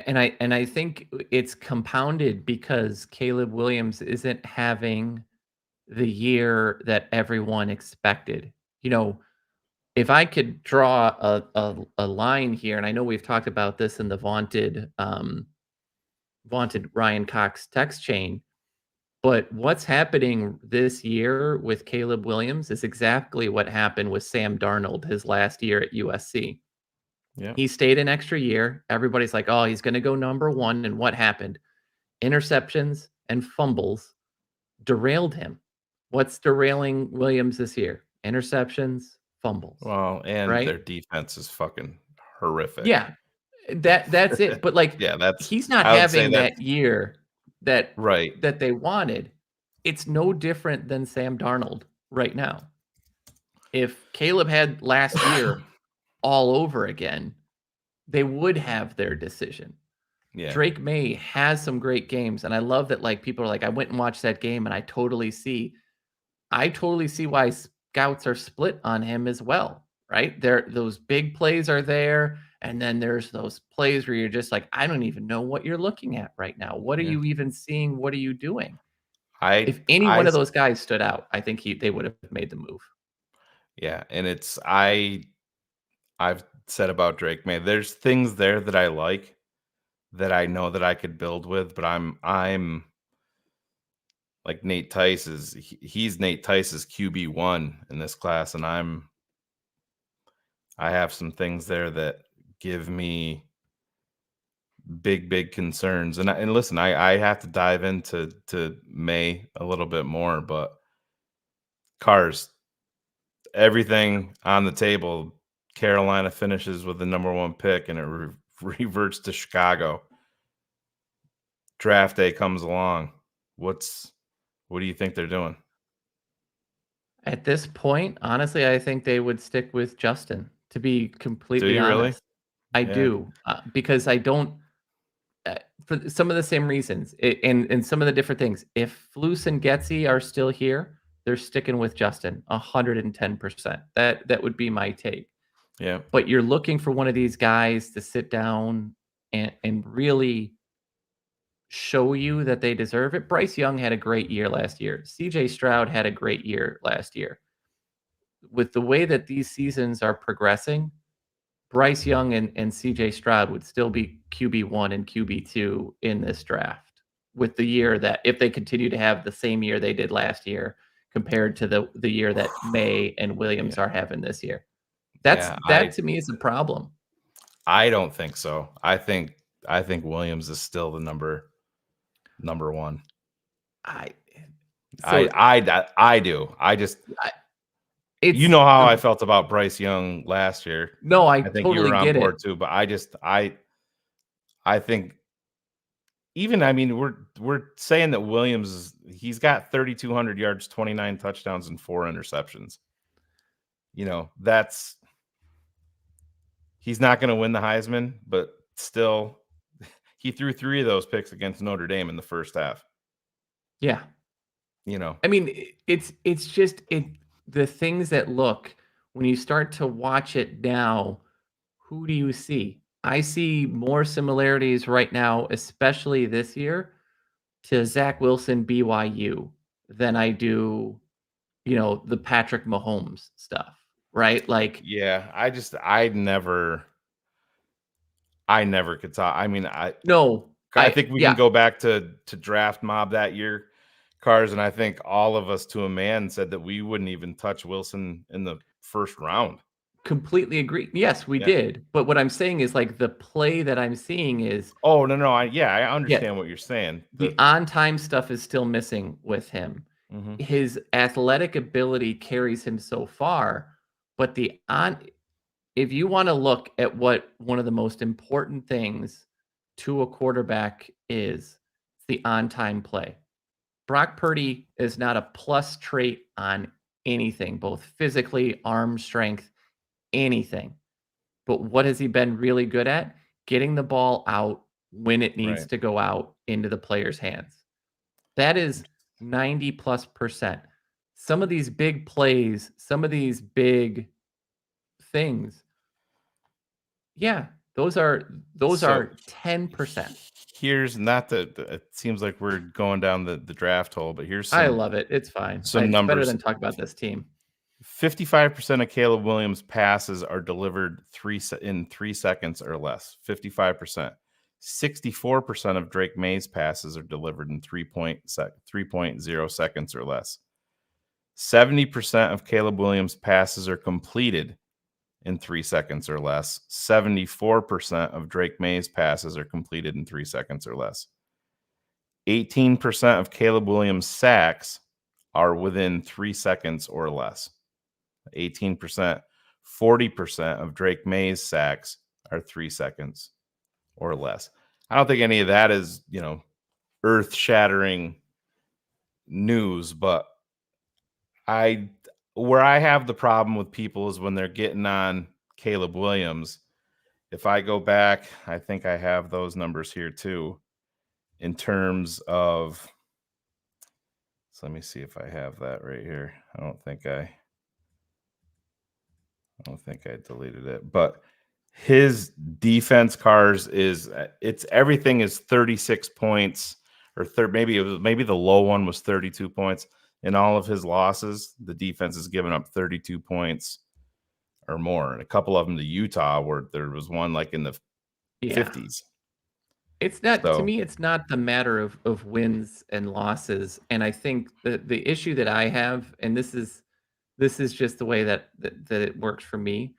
And I think it's compounded because Caleb Williams isn't having the year that everyone expected. If I could draw a line here, and I know we've talked about this in the vaunted Ryan Cox text chain, but what's happening this year with Caleb Williams is exactly what happened with Sam Darnold his last year at USC. Yeah. He stayed an extra year. Everybody's like, oh, he's going to go number one. And what happened? Interceptions and fumbles derailed him. What's derailing Williams this year? Interceptions, fumbles. Well, and their right? defense is fucking horrific. Yeah, that's it. But like, Yeah, that's he's not I would say having that's that year that right. that they wanted. It's no different than Sam Darnold right now. If Caleb had last year all over again, they would have their decision. Yeah. Drake May has some great games, and I love that. Like, people are like, I went and watched that game, and I totally see why scouts are split on him as well. Right there, those big plays are there, and then there's those plays where you're just like, I don't even know what you're looking at right now. What are Yeah. you even seeing? What are you doing? I If any I one of those guys stood out, I think they would have made the move. Yeah, and it's I've said about Drake May. There's things there that I like that I know that I could build with, but I'm like Nate Tice he's Nate Tice's QB1 in this class, and I have some things there that give me big concerns. And listen, I have to dive into May a little bit more, but Cars, everything on the table. Carolina finishes with the number 1 pick, and it reverts to Chicago. Draft day comes along. What do you think they're doing? At this point, honestly, I think they would stick with Justin, to be completely you really? honest. I Yeah. do, because I don't, for some of the same reasons, and some of the different things. If Flus and Getsy are still here, they're sticking with Justin 110%. That would be my take. Yeah. But you're looking for one of these guys to sit down and really show you that they deserve it. Bryce Young had a great year last year. CJ Stroud had a great year last year. With the way that these seasons are progressing, Bryce Young and CJ Stroud would still be QB1 and QB2 in this draft, with the year that, if they continue to have the same year they did last year compared to the year that May and Williams are having this year. That to me is a problem. I don't think so. I think Williams is still the number 1. I do. You know how I felt about Bryce Young last year. No, I think totally you were on get board it. too, but I think even, I mean, we're saying that Williams he's got 3,200 yards, 29 touchdowns, and 4 interceptions. You know, he's not going to win the Heisman, but still, he threw 3 of those picks against Notre Dame in the first half. Yeah. You know, I mean, it's just the things that look, when you start to watch it now, who do you see? I see more similarities right now, especially this year, to Zach Wilson BYU than I do, the Patrick Mahomes stuff, right? Like, yeah, I never could talk. I mean, I think we can go back to Draft Mob that year, Cars, and I think all of us to a man said that we wouldn't even touch Wilson in the first round. Completely agree. Yes, we did. But what I'm saying is, like, the play that I'm seeing is, oh, no, I understand what you're saying. The on-time stuff is still missing with him. Mm-hmm. His athletic ability carries him so far, but if you want to look at what one of the most important things to a quarterback is, it's the on-time play. Brock Purdy is not a plus trait on anything, both physically, arm strength, anything. But what has he been really good at? Getting the ball out when it needs to go out into the player's hands. That is 90+%. Some of these big plays, some of these big things, those are 10%. Here's, not that it seems like we're going down the draft hole, but here's some, I love it. It's fine. Some numbers. Better than talk about this team. 55% of Caleb Williams' passes are delivered in 3 seconds or less. 55%. 64% of Drake May's passes are delivered in 3.0 seconds or less. 70% of Caleb Williams' passes are completed in 3 seconds or less. 74% of Drake May's passes are completed in 3 seconds or less. 18% of Caleb Williams' sacks are within 3 seconds or less. 18%. 40% of Drake May's sacks are 3 seconds or less. I don't think any of that is, earth-shattering news, but where I have the problem with people is when they're getting on Caleb Williams. If I go back, I think I have those numbers here too, in terms of, so let me see if I have that right here. I don't think I deleted it, but his defense cars everything is 36 points or maybe the low one was 32 points. In all of his losses, the defense has given up 32 points or more, and a couple of them to Utah, where there was one like in the 50s. It's not, to me, it's not the matter of wins and losses. And I think the issue that I have, and this is just the way that it works for me,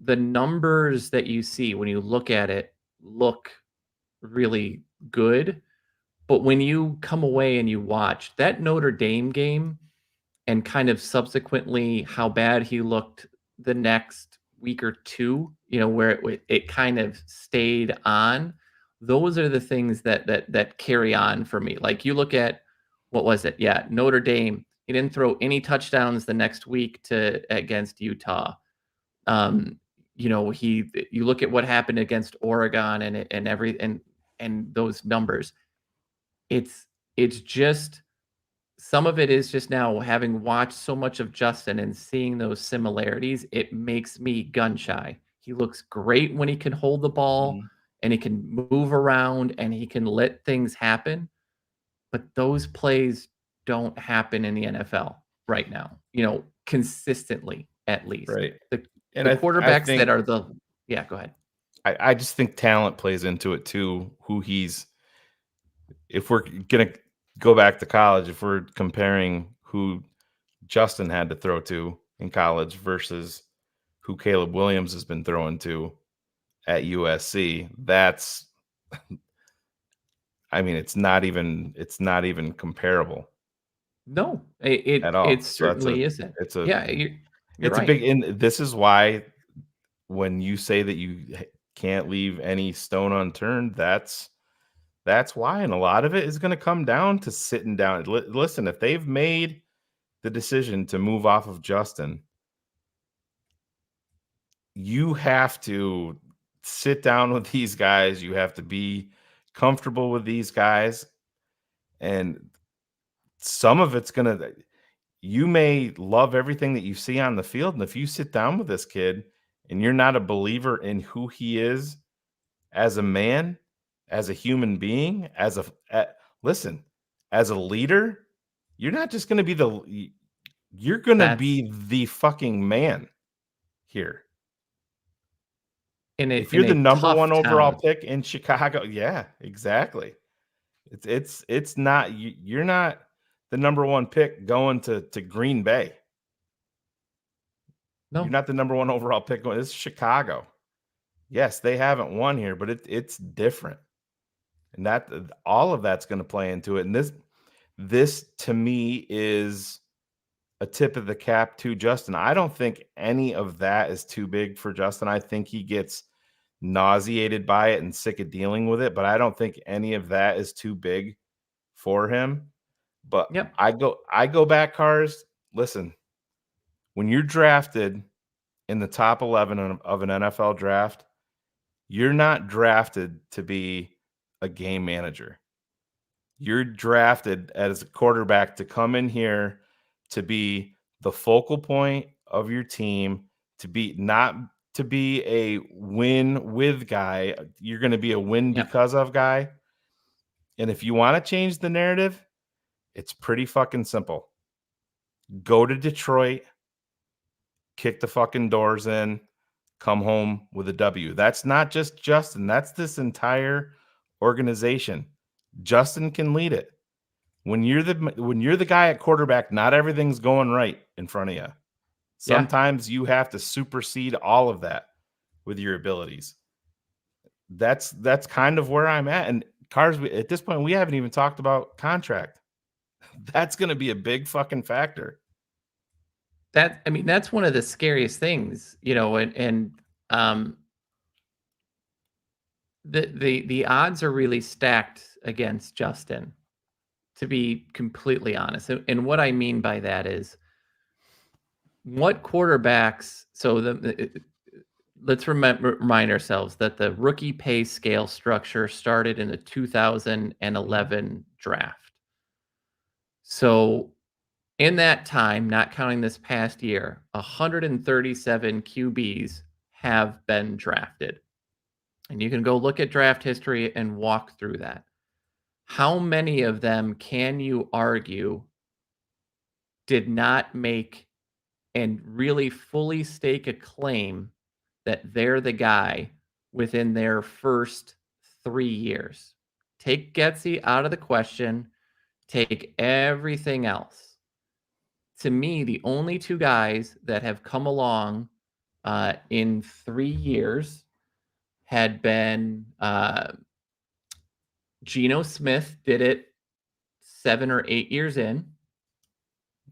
the numbers that you see when you look at it look really good. But when you come away and you watch that Notre Dame game and kind of subsequently how bad he looked the next week or two, where it kind of stayed on, those are the things that carry on for me. Like you look at, what was it? Yeah, Notre Dame. He didn't throw any touchdowns the next week against Utah. You look at what happened against Oregon and those numbers. It's just, some of it is just now having watched so much of Justin and seeing those similarities, it makes me gun shy. He looks great when he can hold the ball and he can move around and he can let things happen. But those plays don't happen in the NFL right now, consistently, at least. Right. The I quarterbacks think, that are go ahead. I just think talent plays into it too. If we're going to go back to college, if we're comparing who Justin had to throw to in college versus who Caleb Williams has been throwing to at USC, that's, it's not even comparable. No, at all. it certainly isn't. You're right. A big, and this is why when you say that you can't leave any stone unturned, that's why. And a lot of it is going to come down to sitting down. Listen, if they've made the decision to move off of Justin, you have to sit down with these guys. You have to be comfortable with these guys. And some of it's going to, you may love everything that you see on the field. And if you sit down with this kid and you're not a believer in who he is as a man, as a human being, as a leader, you're not just going to be you're going to be the fucking man here. If you're the number one overall pick in Chicago, yeah, exactly. It's not, you're not the number one pick going to Green Bay. No, you're not the number one overall pick going. It's Chicago. Yes, they haven't won here, but it's different, and that all of that's going to play into it. And this to me is a tip of the cap to Justin. I don't think any of that is too big for Justin. I think he gets nauseated by it and sick of dealing with it, but I don't think any of that is too big for him. But yep. I go back, Cars. Listen, when you're drafted in the top 11 of an NFL draft, you're not drafted to be a game manager. You're drafted as a quarterback to come in here to be the focal point of your team, not to be a win with guy. You're going to be a win because of guy. And if you want to change the narrative, it's pretty fucking simple. Go to Detroit, kick the fucking doors in, come home with a W. That's not just Justin. That's this entire organization. Justin can lead it. When you're the guy at quarterback, not everything's going right in front of you. Sometimes you have to supersede all of that with your abilities. That's kind of where I'm at. And Cars, at this point, we haven't even talked about contract. That's going to be a big fucking factor. That's one of the scariest things, the odds are really stacked against Justin, to be completely honest. And what I mean by that is, what quarterbacks? Let's remind ourselves that the rookie pay scale structure started in the 2011 draft. So in that time, not counting this past year, 137 QBs have been drafted. And you can go look at draft history and walk through that. How many of them can you argue did not make and really fully stake a claim that they're the guy within their first 3 years? Take Getsy out of the question. Take everything else. To me, the only two guys that have come along in 3 years had been Geno Smith did it 7 or 8 years in.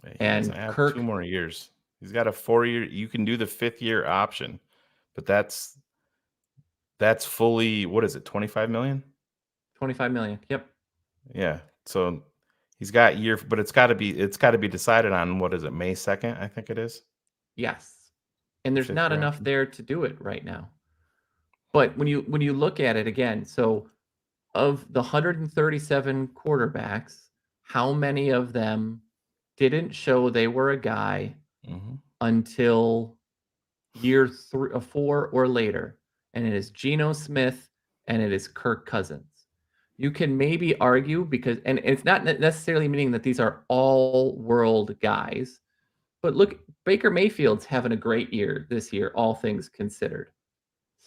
He And doesn't have Kirk 2 more years. He's got a 4-year. You can do the 5th-year option, but that's fully, what is it, 25 million? 25 million. Yep. Yeah. So he's got year, but it's got to be decided on, what is it, May 2nd, I think it is. Yes. And there's not 5th-year enough option. there to do it right now. But when you look at it again, so of the 137 quarterbacks, how many of them didn't show they were a guy Mhm. until year 3 or 4 or later? And it is Geno Smith and it is Kirk Cousins. You can maybe argue, because, and it's not necessarily meaning that these are all world guys, but look, Baker Mayfield's having a great year this year, all things considered.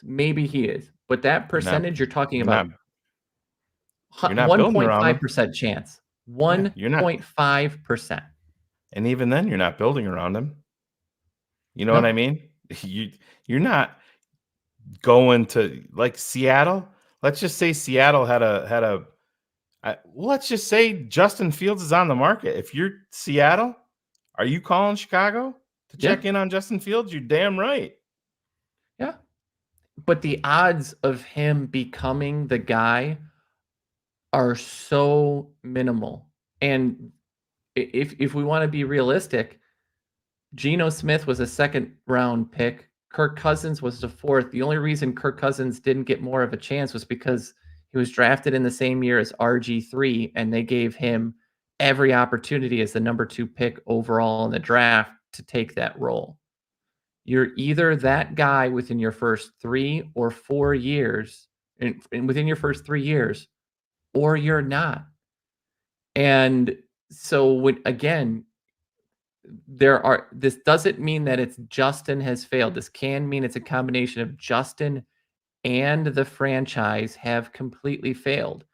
Maybe he is, but that percentage you're talking You're about, not building around him. 1.5% chance. Yeah, you're not. 1.5%. And even then, you're not building around him. You know No. what I mean? You're not going to, like, Seattle. Let's just say Seattle let's just say Justin Fields is on the market. If you're Seattle, are you calling Chicago to Yeah. check in on Justin Fields? You're damn right. Yeah. But the odds of him becoming the guy are so minimal. And if we want to be realistic, Geno Smith was a 2nd round pick. Kirk Cousins was the 4th. The only reason Kirk Cousins didn't get more of a chance was because he was drafted in the same year as RG3, and they gave him every opportunity as the number 2 pick overall in the draft to take that role. You're either that guy within your first 3 or 4 years, and within your first 3 years, or you're not. And so again, this doesn't mean that it's Justin has failed. This can mean it's a combination of Justin and the franchise have completely failed.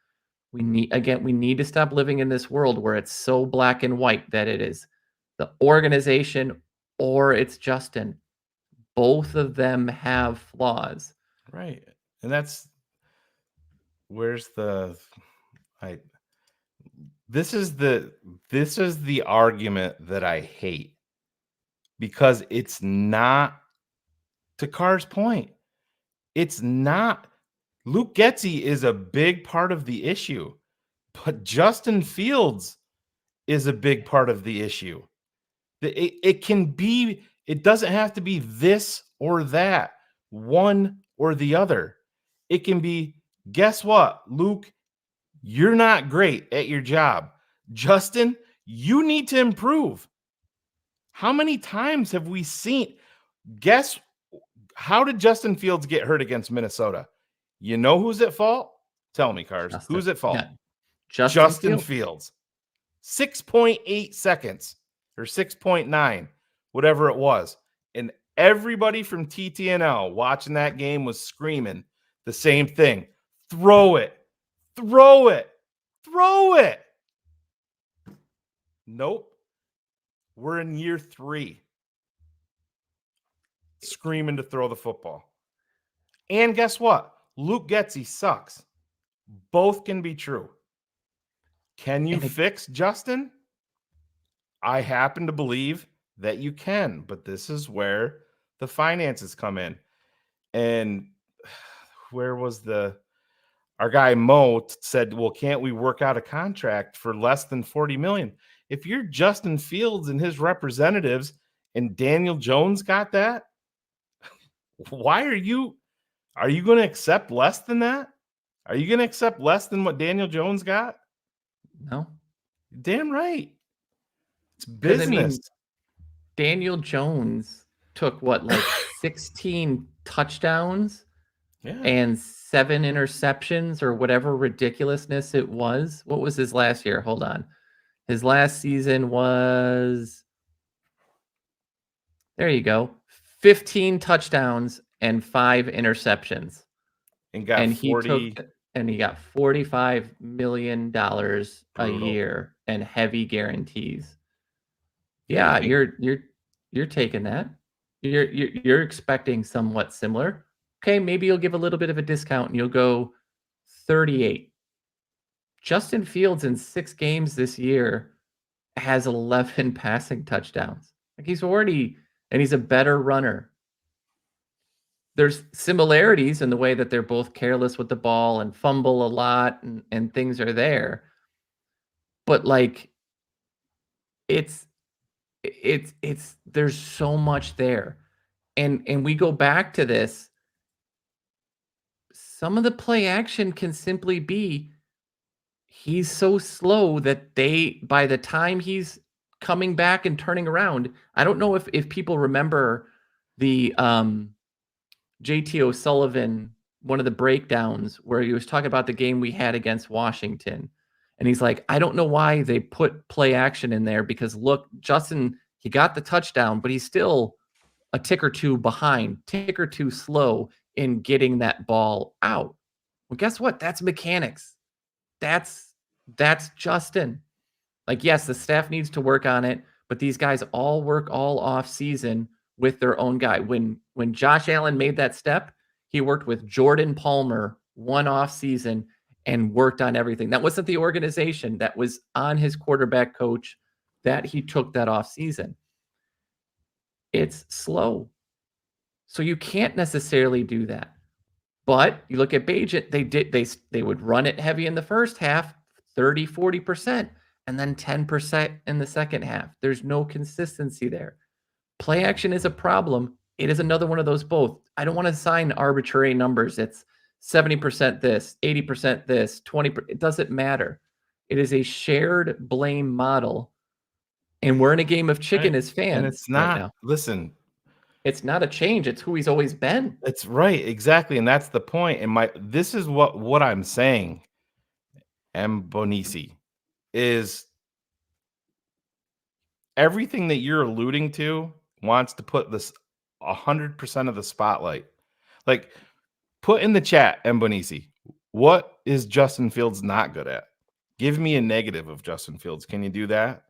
We need to stop living in this world where it's so black and white that it is the organization or it's Justin. Both of them have flaws. Right. And that's where's the this is the argument that I hate, because it's not, to Carr's point, it's not. Luke Getsy is a big part of the issue, but Justin Fields is a big part of the issue. It doesn't have to be this or that, one or the other. It can be, guess what, Luke, you're not great at your job. Justin, you need to improve. How many times have we seen, how did Justin Fields get hurt against Minnesota? You know who's at fault? Tell me, Cars. Justin. Who's at fault? Yeah. Justin Fields. 6.8 seconds or 6.9, whatever it was. And everybody from TTNL watching that game was screaming the same thing. Throw it. Throw it. Throw it. Nope. We're in year 3. screaming to throw the football. And guess what? Luke Getsy sucks. Both can be true. Can you fix Justin? I happen to believe that you can, but this is where the finances come in. And where was our guy Mo said, well, can't we work out a contract for less than 40 million? If you're Justin Fields and his representatives and Daniel Jones got that, why are you going to accept less than that? Are you going to accept less than what Daniel Jones got? No. Damn right. It's 'Cause, business. I mean, Daniel Jones took what, like 16 touchdowns and 7 interceptions or whatever ridiculousness it was. What was his last year? Hold on. His last season was, there you go, 15 touchdowns and 5 interceptions. And got he got $45 million a year and heavy guarantees. Yeah, you're taking that. You're expecting somewhat similar. Okay, maybe you'll give a little bit of a discount and you'll go 38. Justin Fields in 6 games this year has 11 passing touchdowns. Like he's a better runner. There's similarities in the way that they're both careless with the ball and fumble a lot and things are there. But like it's there's so much there. And we go back to this. Some of the play action can simply be he's so slow that by the time he's coming back and turning around, I don't know if people remember the JT O'Sullivan, one of the breakdowns where he was talking about the game we had against Washington. And he's like, I don't know why they put play action in there because look, Justin, he got the touchdown, but he's still a tick or two behind, tick or two slow in getting that ball out. Well, guess what? That's mechanics. That's Justin. Like, yes, the staff needs to work on it, but these guys all work all off season with their own guy. When Josh Allen made that step, he worked with Jordan Palmer one off season and worked on everything. That wasn't the organization. That was on his quarterback coach that he took that off season. It's slow. So you can't necessarily do that. But you look at Bagent, they would run it heavy in the first half, 30, 40%, and then 10% in the second half. There's no consistency there. Play action is a problem. It is another one of those both. I don't want to assign arbitrary numbers. It's 70% this, 80% this, 20%. It doesn't matter. It is a shared blame model. And we're in a game of chicken as fans. And it's not, right now. Listen. It's not a change. It's who he's always been. It's right. Exactly. And that's the point. And this is what I'm saying, M. Bonisi, is everything that you're alluding to wants to put this 100% of the spotlight. Like, put in the chat, M. Bonisi, what is Justin Fields not good at? Give me a negative of Justin Fields. Can you do that?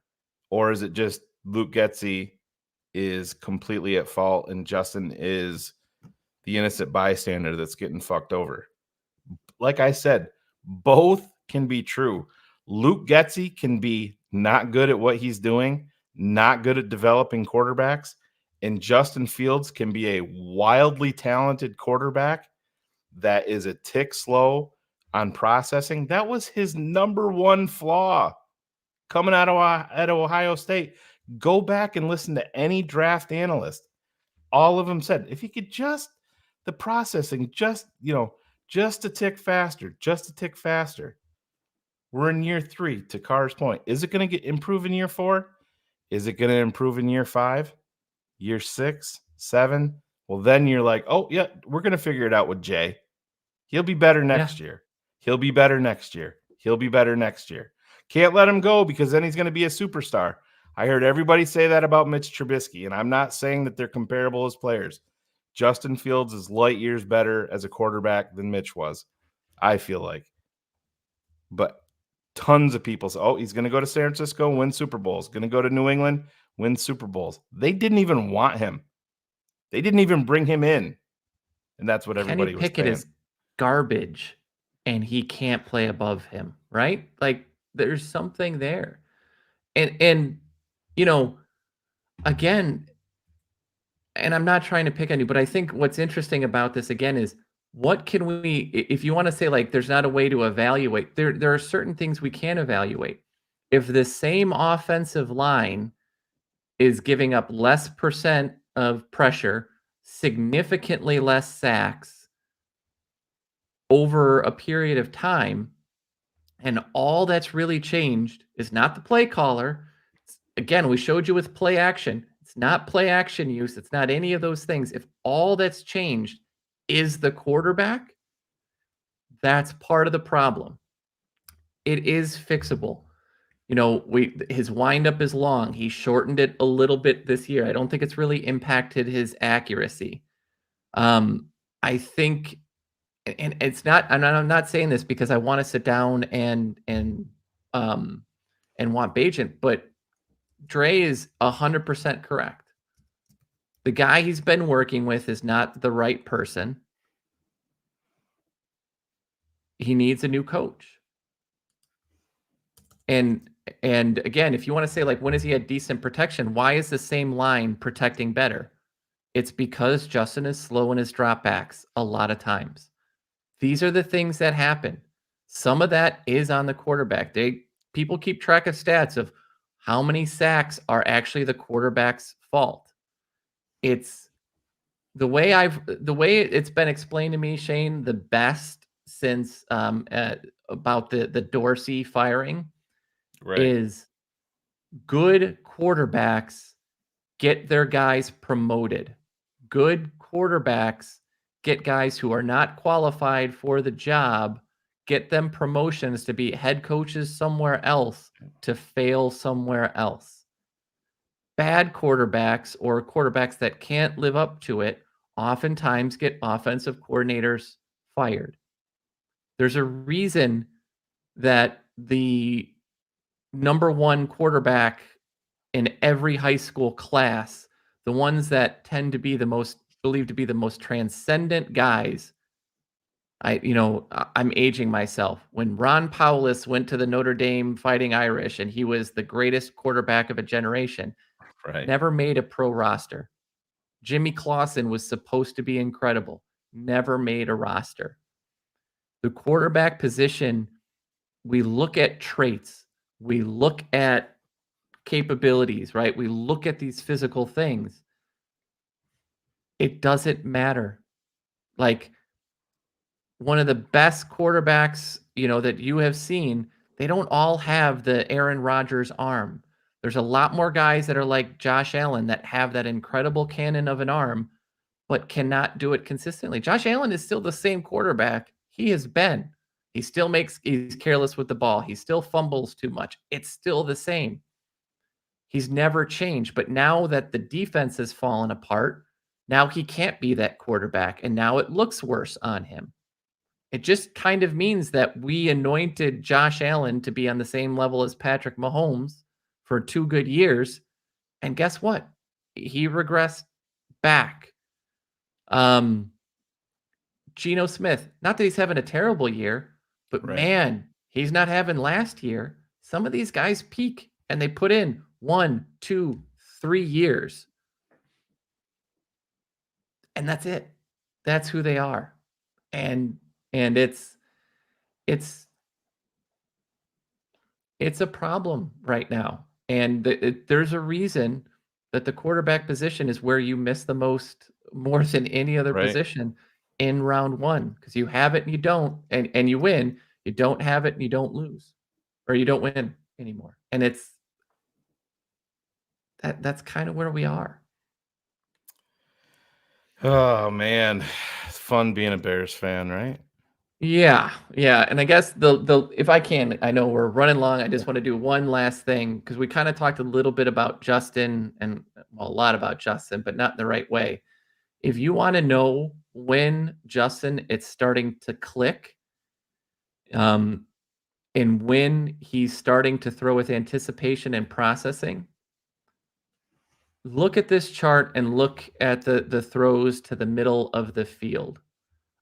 Or is it just Luke Getsy is completely at fault and Justin is the innocent bystander that's getting fucked over? Like I said, both can be true. Luke Getsy can be not good at what he's doing, not good at developing quarterbacks, and Justin Fields can be a wildly talented quarterback that is a tick slow on processing. That was his number one flaw coming out of Ohio State. Go back and listen to any draft analyst. All of them said, if he could the processing, just a tick faster, We're in year 3, to Carr's point. Is it going to improve in year 4? Is it going to improve in year 5? Year 6, 7? Well, then you're like, oh, yeah, we're going to figure it out with Jay. He'll be better next year. He'll be better next year. He'll be better next year. Can't let him go because then he's going to be a superstar. I heard everybody say that about Mitch Trubisky, and I'm not saying that they're comparable as players. Justin Fields is light years better as a quarterback than Mitch was, I feel like. But tons of people say, oh, he's going to go to San Francisco, win Super Bowls. Going to go to New England, win Super Bowls. They didn't even want him. They didn't even bring him in, and that's what Kenny everybody was Pickett saying. is garbage, and he can't play above him, right? Like there's something there, and you know, again, and I'm not trying to pick on you, but I think what's interesting about this again is what can we, if you want to say like there's not a way to evaluate, there are certain things we can evaluate. If the same offensive line is giving up less percent of pressure, significantly less sacks over a period of time, and all that's really changed is not the play caller. Again, we showed you with play action. It's not play action use. It's not any of those things. If all that's changed is the quarterback, that's part of the problem. It is fixable. You know, his windup is long. He shortened it a little bit this year. I don't think it's really impacted his accuracy. I think, and it's not. I'm not saying this because I want to sit down and want Bajent, but Dre is 100% correct. The guy he's been working with is not the right person. He needs a new coach. And again, if you want to say like when has he had decent protection, why is the same line protecting better? It's because Justin is slow in his dropbacks a lot of times. These are the things that happen. Some of that is on the quarterback. People keep track of stats of how many sacks are actually the quarterback's fault. It's the way it's been explained to me, Shane, the best since about the Dorsey firing is good quarterbacks get their guys promoted. Good quarterbacks get guys who are not qualified for the job, get them promotions to be head coaches somewhere else, to fail somewhere else. Bad quarterbacks or quarterbacks that can't live up to it oftentimes get offensive coordinators fired. There's a reason that the number one quarterback in every high school class, the ones that tend to be believed to be the most transcendent guys. I'm aging myself. When Ron Powlus went to the Notre Dame Fighting Irish and he was the greatest quarterback of a generation, never made a pro roster. Jimmy Clausen was supposed to be incredible, never made a roster. The quarterback position, we look at traits, we look at capabilities, right? We look at these physical things. It doesn't matter. Like one of the best quarterbacks, that you have seen, they don't all have the Aaron Rodgers arm. There's a lot more guys that are like Josh Allen that have that incredible cannon of an arm, but cannot do it consistently. Josh Allen is still the same quarterback he has been. He's careless with the ball. He still fumbles too much. It's still the same. He's never changed. But now that the defense has fallen apart, now he can't be that quarterback. And now it looks worse on him. It just kind of means that we anointed Josh Allen to be on the same level as Patrick Mahomes for 2 good years. And guess what? He regressed back. Geno Smith, not that he's having a terrible year, but man, he's not having last year. Some of these guys peak and they put in 1, 2, 3 years. And that's it. That's who they are. And it's a problem right now. And there's a reason that the quarterback position is where you miss the most, more than any other position in round 1, because you have it and you don't, and you win. You don't have it and you don't lose, or you don't win anymore. And that's kind of where we are. Oh man, it's fun being a Bears fan, right? Yeah. And I guess the if I can, I know we're running long. I just want to do one last thing because we kind of talked a little bit about Justin and a lot about Justin, but not in the right way. If you want to know when Justin it's starting to click, and when he's starting to throw with anticipation and processing, Look at this chart and look at the throws to the middle of the field.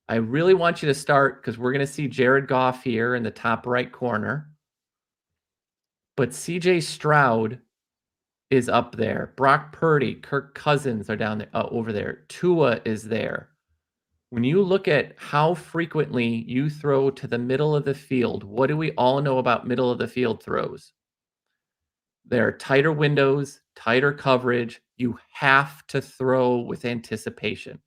I really want you to start because we're going to see Jared Goff here in the top right corner. But CJ Stroud is up there. Brock Purdy, Kirk Cousins are down there, over there. Tua is there. When you look at how frequently you throw to the middle of the field, what do we all know about middle of the field throws? There are tighter windows, tighter coverage. You have to throw with anticipation.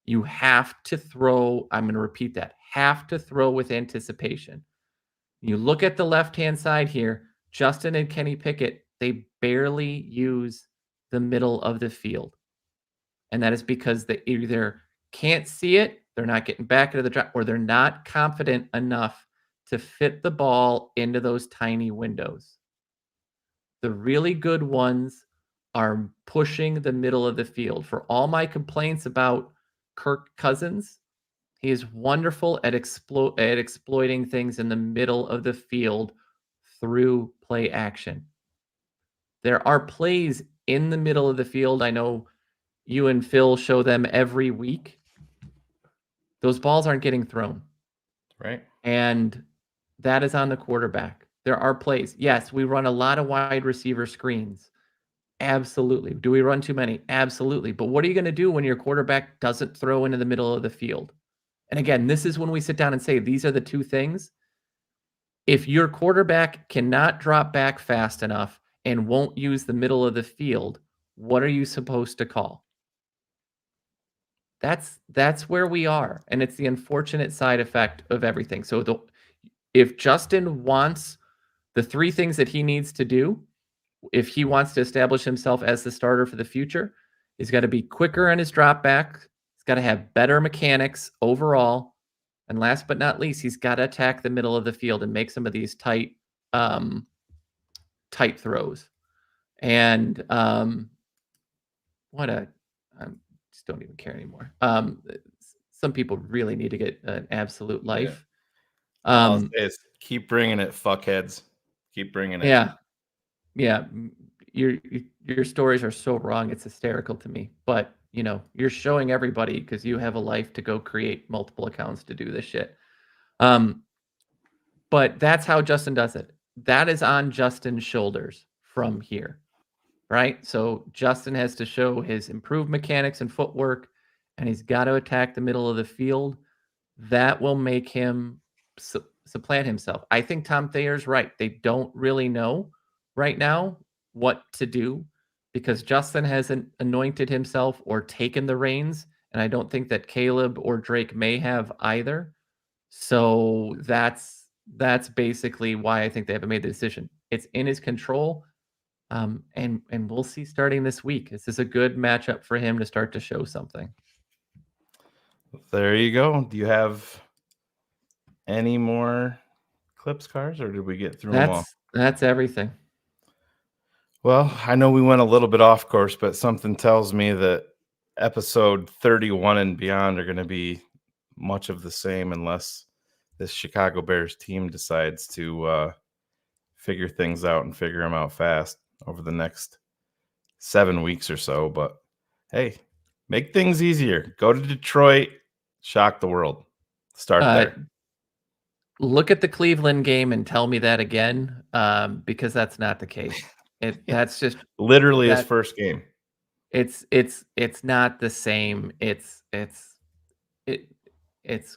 You have to throw, I'm going to repeat that, have to throw with anticipation. You look at the left-hand side here, Justin and Kenny Pickett, they barely use the middle of the field. And that is because they either can't see it, they're not getting back into the drop, or they're not confident enough to fit the ball into those tiny windows. The really good ones are pushing the middle of the field. For all my complaints about Kirk Cousins, he is wonderful at exploiting things in the middle of the field through play action. There are plays in the middle of the field. I know you and Phil show them every week. Those balls aren't getting thrown. Right. And that is on the quarterback. There are plays. Yes, we run a lot of wide receiver screens. Absolutely. Do we run too many? Absolutely. But what are you going to do when your quarterback doesn't throw into the middle of the field? And again, this is when we sit down and say, these are the two things. If your quarterback cannot drop back fast enough and won't use the middle of the field, what are you supposed to call? That's where we are. And it's the unfortunate side effect of everything. So if Justin wants the three things that he needs to do, if he wants to establish himself as the starter for the future, he's got to be quicker on his drop back. He's got to have better mechanics overall. And last but not least, he's got to attack the middle of the field and make some of these tight throws. And I just don't even care anymore. Some people really need to get an absolute life. All I'll say is keep bringing it, fuckheads. Keep bringing it. Yeah. Your stories are so wrong. It's hysterical to me. But, you're showing everybody because you have a life to go create multiple accounts to do this shit. But that's how Justin does it. That is on Justin's shoulders from here, right? So Justin has to show his improved mechanics and footwork, and he's got to attack the middle of the field. That will make him supplant himself. I think Tom Thayer's right. They don't really know right now what to do because Justin hasn't anointed himself or taken the reins, and I don't think that Caleb or Drake may have either. So that's basically why I think they haven't made the decision. It's in his control, and we'll see starting this week. This is a good matchup for him to start to show something. There you go. Do you have any more clips, Cars, or did we get through them all? That's everything. Well, I know we went a little bit off course, but something tells me that episode 31 and beyond are going to be much of the same unless this Chicago Bears team decides to figure things out and figure them out fast over the next 7 weeks or so. But hey, make things easier. Go to Detroit, shock the world. Start there. Look at the Cleveland game and tell me that again, because that's not the case. That's just literally his first game. It's not the same. It's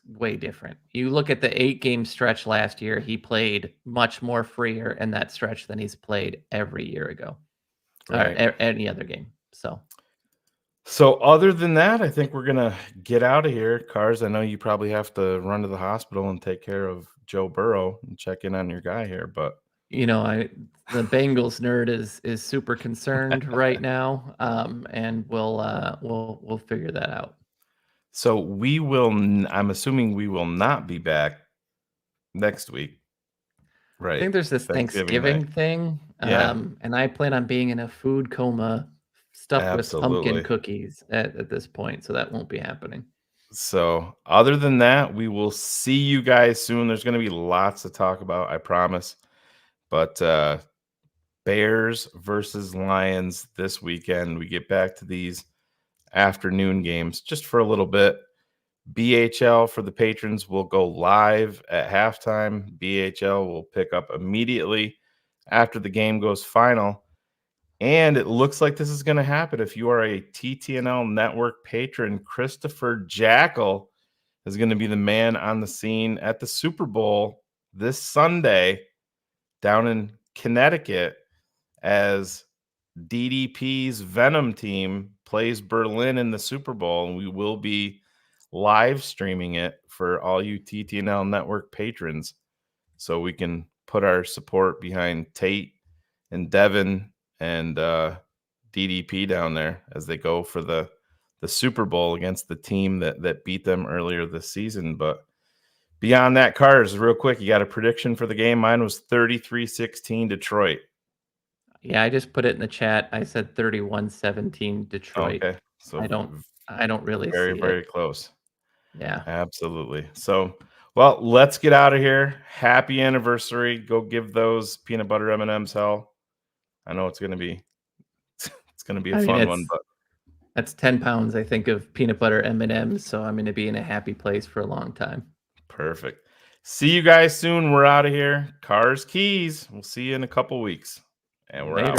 way different. You look at the 8-game stretch last year, he played much more freer in that stretch than he's played every year ago. Right. Or any other game. So other than that, I think we're going to get out of here. Cars, I know you probably have to run to the hospital and take care of Joe Burrow and check in on your guy here, but the Bengals nerd is super concerned right now, and we'll figure that out. So I'm assuming we will not be back next week. Right. I think there's this Thanksgiving thing. And I plan on being in a food coma stuffed with pumpkin cookies at this point, so that won't be happening. So other than that, we will see you guys soon. There's going to be lots to talk about, I promise. But Bears versus Lions this weekend. We get back to these afternoon games just for a little bit. BHL for the patrons will go live at halftime. BHL will pick up immediately after the game goes final. And it looks like this is going to happen. If you are a TTNL network patron, Christopher Jackal is going to be the man on the scene at the Super Bowl this Sunday down in Connecticut as DDP's Venom team plays Berlin in the Super Bowl. And we will be live streaming it for all you TTNL network patrons so we can put our support behind Tate and Devin and DDP down there as they go for the Super Bowl against the team that beat them earlier this season. But beyond that, Cars, real quick, you got a prediction for the game? Mine was 33-16 Detroit. Yeah, I just put it in the chat. I said 31-17 Detroit. Okay, so I don't really very, see very it. close. Yeah. Absolutely. So, well, let's get out of here. Happy anniversary. Go give those peanut butter M&Ms hell. I know it's going to be a fun one, but that's 10 pounds, I think, of peanut butter M&Ms, so I'm going to be in a happy place for a long time. Perfect. See you guys soon. We're out of here. Cars, keys. We'll see you in a couple weeks. And we're out.